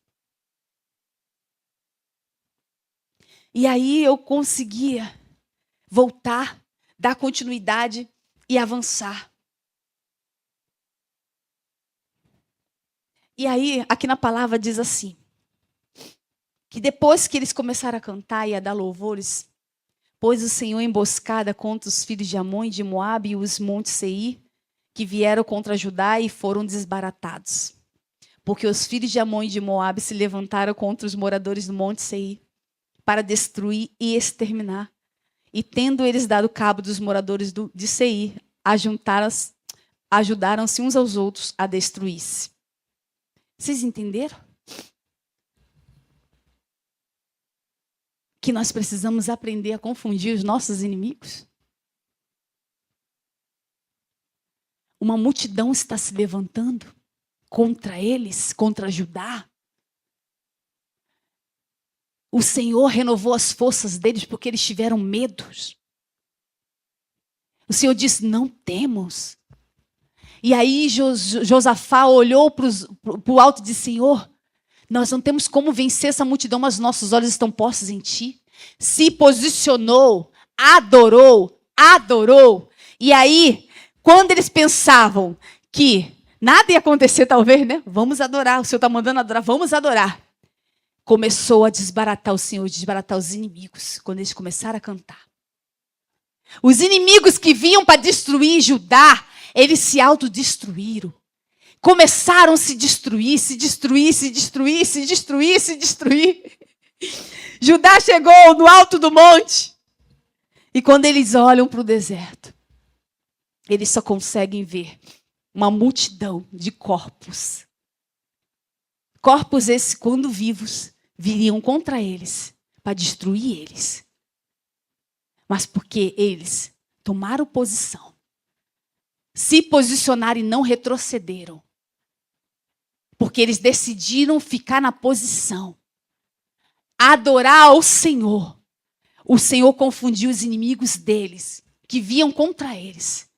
E aí eu conseguia voltar, dar continuidade e avançar. E aí, aqui na palavra diz assim, que depois que eles começaram a cantar e a dar louvores, pôs o Senhor emboscada contra os filhos de Amon e de Moabe e os montes Seir, que vieram contra Judá e foram desbaratados. Porque os filhos de Amon e de Moabe se levantaram contra os moradores do monte Seir, para destruir e exterminar. E tendo eles dado cabo dos moradores de Seir, ajudaram-se uns aos outros a destruir-se. Vocês entenderam? Que nós precisamos aprender a confundir os nossos inimigos? Uma multidão está se levantando contra eles, contra Judá. O Senhor renovou as forças deles porque eles tiveram medos. O Senhor disse, não temos. E aí Josafá olhou para o alto e disse, Senhor, nós não temos como vencer essa multidão, mas nossos olhos estão postos em Ti. Se posicionou, adorou. E aí, quando eles pensavam que nada ia acontecer, talvez, né? Vamos adorar, o Senhor está mandando adorar, vamos adorar. Começou a desbaratar o Senhor, desbaratar os inimigos, quando eles começaram a cantar. Os inimigos que vinham para destruir Judá, eles se autodestruíram. Começaram a se destruir. Judá chegou no alto do monte. E quando eles olham para o deserto, eles só conseguem ver uma multidão de corpos. Corpos esses, quando vivos, viriam contra eles para destruir eles. Mas porque eles tomaram posição, se posicionaram e não retrocederam. Porque eles decidiram ficar na posição. Adorar ao Senhor. O Senhor confundiu os inimigos deles, que vinham contra eles.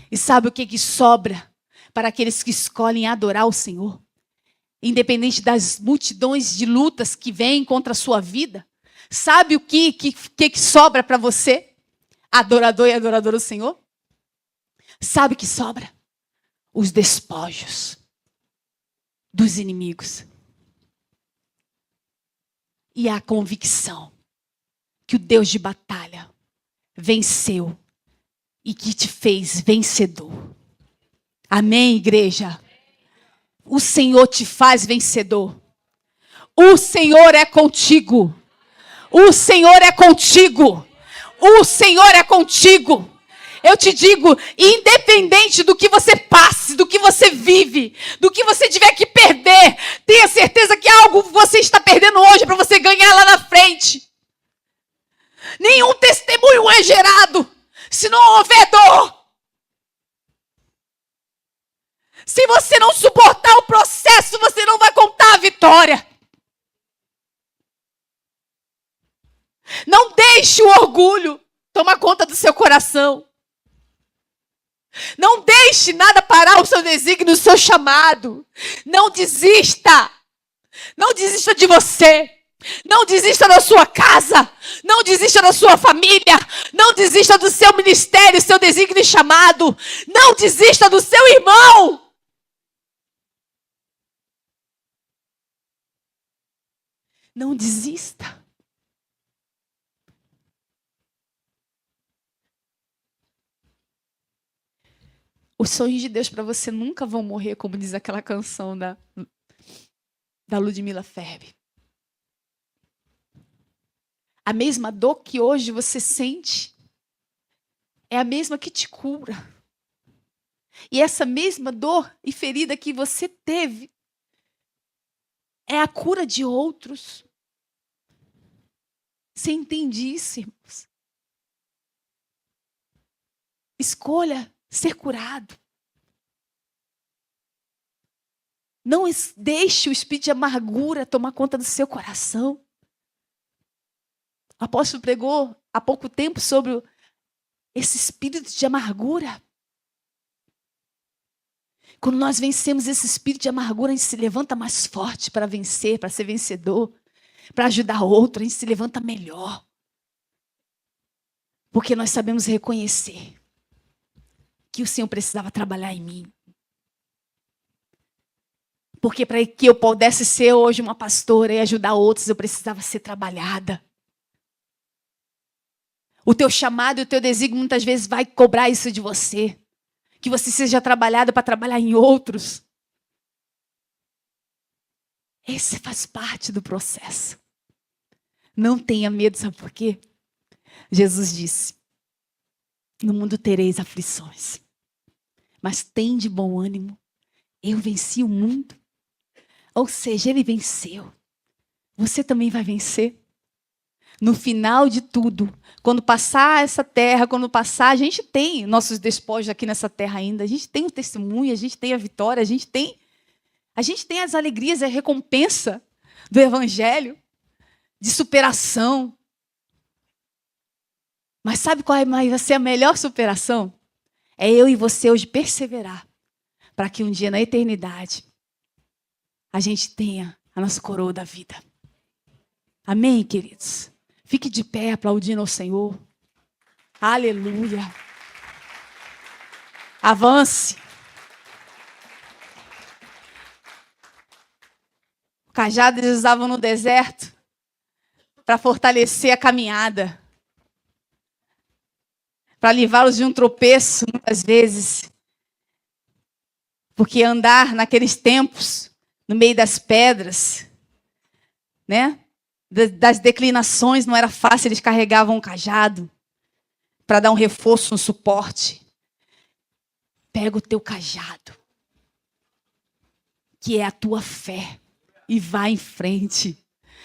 E sabe o que sobra para aqueles que escolhem adorar o Senhor? Independente das multidões de lutas que vêm contra a sua vida. Sabe o que sobra para você? Adorador e adoradora do Senhor? Sabe o que sobra? Os despojos dos inimigos. E a convicção que o Deus de batalha venceu e que te fez vencedor. Amém, igreja? O Senhor te faz vencedor. O Senhor é contigo. O Senhor é contigo. O Senhor é contigo. Eu te digo, independente do que você passe, do que você vive, do que você tiver que perder, tenha certeza que algo você está perdendo hoje para você ganhar lá na frente. Nenhum testemunho é gerado se não houver dor. Se você não suportar o processo, você não vai contar a vitória. Não deixe o orgulho tomar conta do seu coração. Não deixe nada parar o seu desígnio, o seu chamado. Não desista. Não desista de você. Não desista da sua casa. Não desista da sua família. Não desista do seu ministério, seu desígnio e chamado. Não desista do seu irmão. Não desista. Os sonhos de Deus para você nunca vão morrer, como diz aquela canção da Ludmila Ferbe. A mesma dor que hoje você sente é a mesma que te cura. E essa mesma dor e ferida que você teve é a cura de outros. Você entende isso, irmãos? Escolha ser curado. Não deixe o espírito de amargura tomar conta do seu coração. O apóstolo pregou há pouco tempo sobre esse espírito de amargura. Quando nós vencemos esse espírito de amargura, a gente se levanta mais forte para vencer, para ser vencedor, para ajudar outro, a gente se levanta melhor. Porque nós sabemos reconhecer que o Senhor precisava trabalhar em mim. Porque para que eu pudesse ser hoje uma pastora e ajudar outros, eu precisava ser trabalhada. O teu chamado e o teu desígnio muitas vezes vai cobrar isso de você. Que você seja trabalhada para trabalhar em outros. Esse faz parte do processo. Não tenha medo, sabe por quê? Jesus disse: no mundo tereis aflições, mas tem de bom ânimo. Eu venci o mundo. Ou seja, ele venceu. Você também vai vencer. No final de tudo, quando passar essa terra, quando passar, a gente tem nossos despojos aqui nessa terra ainda. A gente tem o testemunho, a gente tem a vitória, a gente tem as alegrias, a recompensa do evangelho, de superação. Mas sabe qual vai ser a melhor superação? É eu e você hoje perseverar, para que um dia na eternidade a gente tenha a nossa coroa da vida. Amém, queridos? Fique de pé aplaudindo ao Senhor. Aleluia. Avance. O cajado eles usavam no deserto para fortalecer a caminhada. Para livrá-los de um tropeço, muitas vezes. Porque andar naqueles tempos, no meio das pedras, né? Das declinações, não era fácil, eles carregavam um cajado para dar um reforço, um suporte. Pega o teu cajado, que é a tua fé, e vai em frente.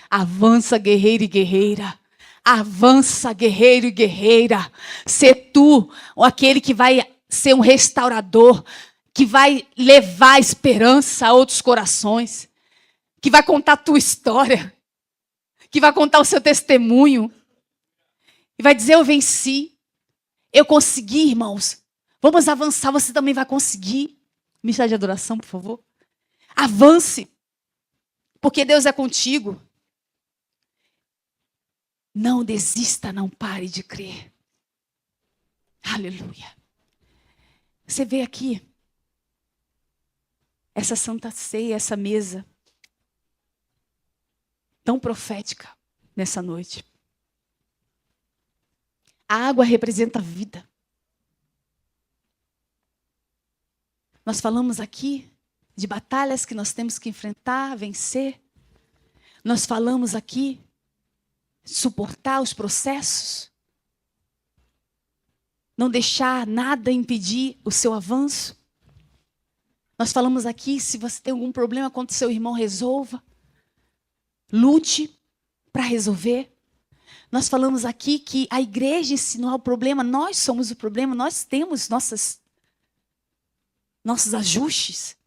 Avança, guerreiro e guerreira. Avança, guerreiro e guerreira. Sê tu aquele que vai ser um restaurador, que vai levar esperança a outros corações, que vai contar a tua história, que vai contar o seu testemunho, e vai dizer: eu venci, eu consegui, irmãos. Vamos avançar, você também vai conseguir. Ministério de adoração, por favor. Avance, porque Deus é contigo. Não desista, não pare de crer. Aleluia. Você vê aqui essa santa ceia, essa mesa tão profética nessa noite. A água representa a vida. Nós falamos aqui de batalhas que nós temos que enfrentar, vencer. Nós falamos aqui de suportar os processos. Não deixar nada impedir o seu avanço. Nós falamos aqui, se você tem algum problema contra o seu irmão, resolva. Lute para resolver. Nós falamos aqui que a igreja ensinou o problema, nós somos o problema, nós temos nossos ajustes.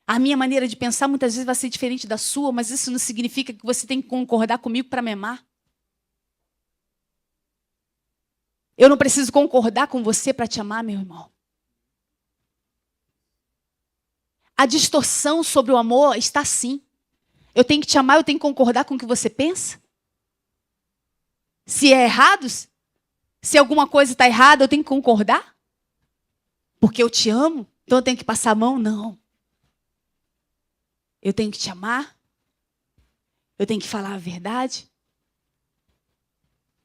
A minha maneira de pensar muitas vezes vai ser diferente da sua, mas isso não significa que você tem que concordar comigo para me amar. Eu não preciso concordar com você para te amar, meu irmão. A distorção sobre o amor está assim. Eu tenho que te amar, eu tenho que concordar com o que você pensa. Se é errado, se alguma coisa está errada, eu tenho que concordar? Porque eu te amo, então eu tenho que passar a mão? Não. Eu tenho que te amar. Eu tenho que falar a verdade.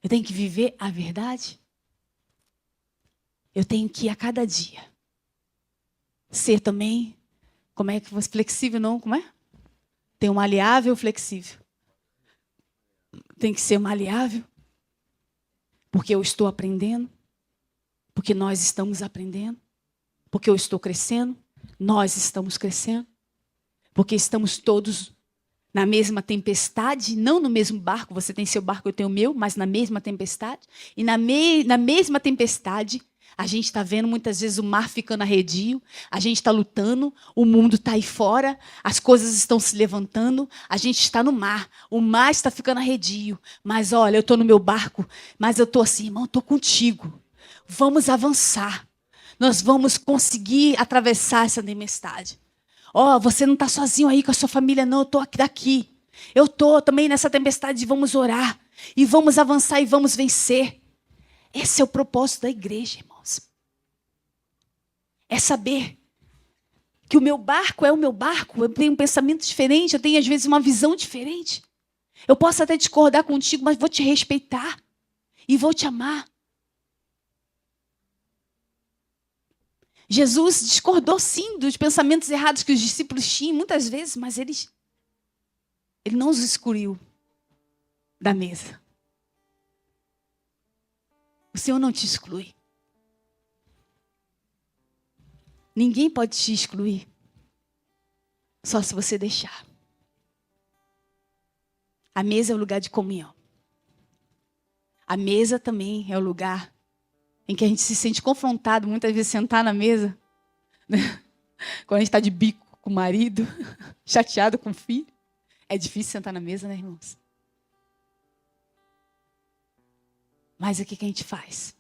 Eu tenho que viver a verdade. Eu tenho que, a cada dia, ser também, como é que fosse flexível, não? Como é? Tem um maleável flexível. Tem que ser maleável. Porque eu estou aprendendo. Porque nós estamos aprendendo. Porque eu estou crescendo, nós estamos crescendo, porque estamos todos na mesma tempestade, não no mesmo barco, você tem seu barco, eu tenho o meu, mas na mesma tempestade. E na mesma tempestade, a gente está vendo muitas vezes o mar ficando arredio, a gente está lutando, o mundo está aí fora, as coisas estão se levantando, a gente está no mar, o mar está ficando arredio. Mas olha, eu estou no meu barco, mas eu estou assim, irmão, estou contigo. Vamos avançar. Nós vamos conseguir atravessar essa tempestade. Você não está sozinho aí com a sua família, não. Eu estou aqui. Eu estou também nessa tempestade. Vamos orar. E vamos avançar e vamos vencer. Esse é o propósito da igreja, irmãos. É saber que o meu barco é o meu barco. Eu tenho um pensamento diferente. Eu tenho, às vezes, uma visão diferente. Eu posso até discordar contigo, mas vou te respeitar. E vou te amar. Jesus discordou, sim, dos pensamentos errados que os discípulos tinham, muitas vezes, mas ele não os excluiu da mesa. O Senhor não te exclui. Ninguém pode te excluir, só se você deixar. A mesa é o lugar de comunhão. A mesa também é o lugar em que a gente se sente confrontado, muitas vezes, sentar na mesa, né? Quando a gente está de bico com o marido, chateado com o filho. É difícil sentar na mesa, né, irmãos? Mas o que a gente faz?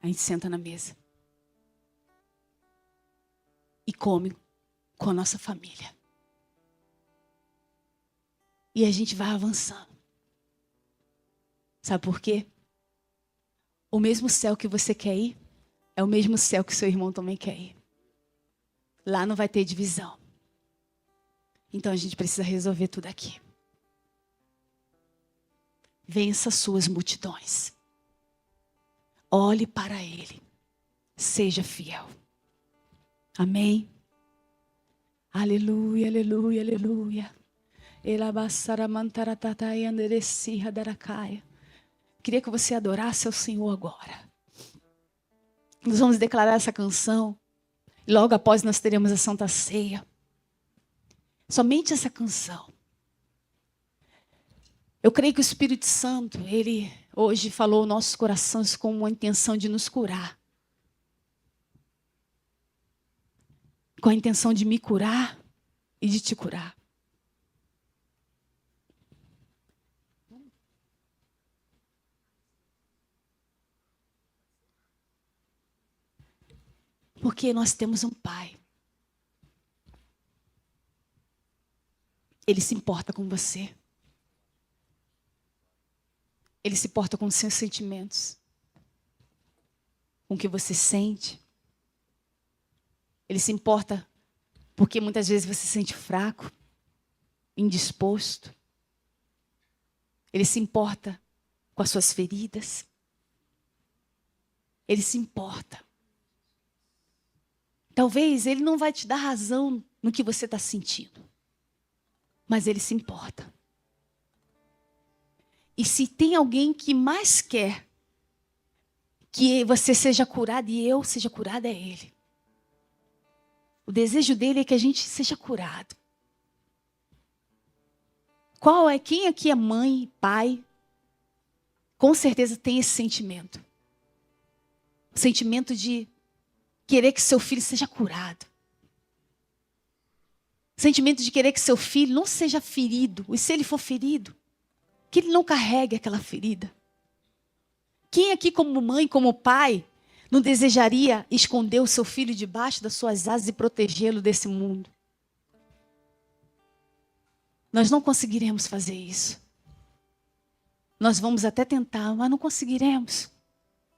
A gente senta na mesa e come com a nossa família. E a gente vai avançando. Sabe por quê? O mesmo céu que você quer ir, é o mesmo céu que seu irmão também quer ir. Lá não vai ter divisão. Então a gente precisa resolver tudo aqui. Vença suas multidões. Olhe para Ele. Seja fiel. Amém? Aleluia, aleluia, aleluia. Queria que você adorasse ao Senhor agora. Nós vamos declarar essa canção. E logo após nós teremos a Santa Ceia. Somente essa canção. Eu creio que o Espírito Santo, Ele hoje falou aos nossos corações com uma intenção de nos curar. Com a intenção de me curar e de te curar. Porque nós temos um Pai. Ele se importa com você. Ele se importa com os seus sentimentos. Com o que você sente. Ele se importa porque muitas vezes você se sente fraco, indisposto. Ele se importa com as suas feridas. Ele se importa. Talvez ele não vai te dar razão no que você está sentindo. Mas ele se importa. E se tem alguém que mais quer que você seja curado e eu seja curada, é ele. O desejo dele é que a gente seja curado. Quem aqui é mãe, pai? Com certeza tem esse sentimento. O sentimento de querer que seu filho seja curado. O sentimento de querer que seu filho não seja ferido. E se ele for ferido, que ele não carregue aquela ferida. Quem aqui como mãe, como pai, não desejaria esconder o seu filho debaixo das suas asas e protegê-lo desse mundo? Nós não conseguiremos fazer isso. Nós vamos até tentar, mas não conseguiremos.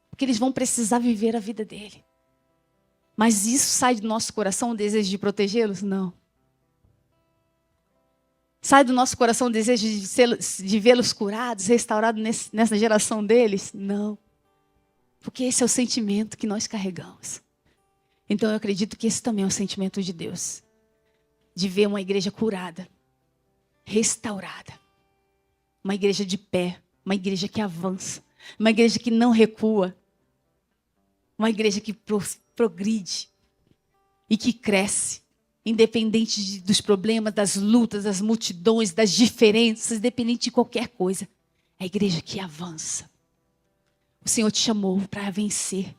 Porque eles vão precisar viver a vida dele. Mas isso sai do nosso coração o desejo de protegê-los? Não. Sai do nosso coração o desejo de vê-los curados, restaurados nessa geração deles? Não. Porque esse é o sentimento que nós carregamos. Então eu acredito que esse também é o sentimento de Deus. De ver uma igreja curada, restaurada. Uma igreja de pé, uma igreja que avança, uma igreja que não recua. Uma igreja que progride e que cresce, independente dos problemas, das lutas, das multidões, das diferenças, independente de qualquer coisa. É a igreja que avança. O Senhor te chamou para vencer.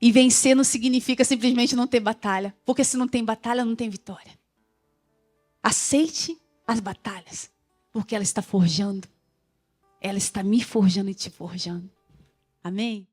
E vencer não significa simplesmente não ter batalha. Porque se não tem batalha, não tem vitória. Aceite as batalhas. Porque ela está forjando. Ela está me forjando e te forjando. Amém?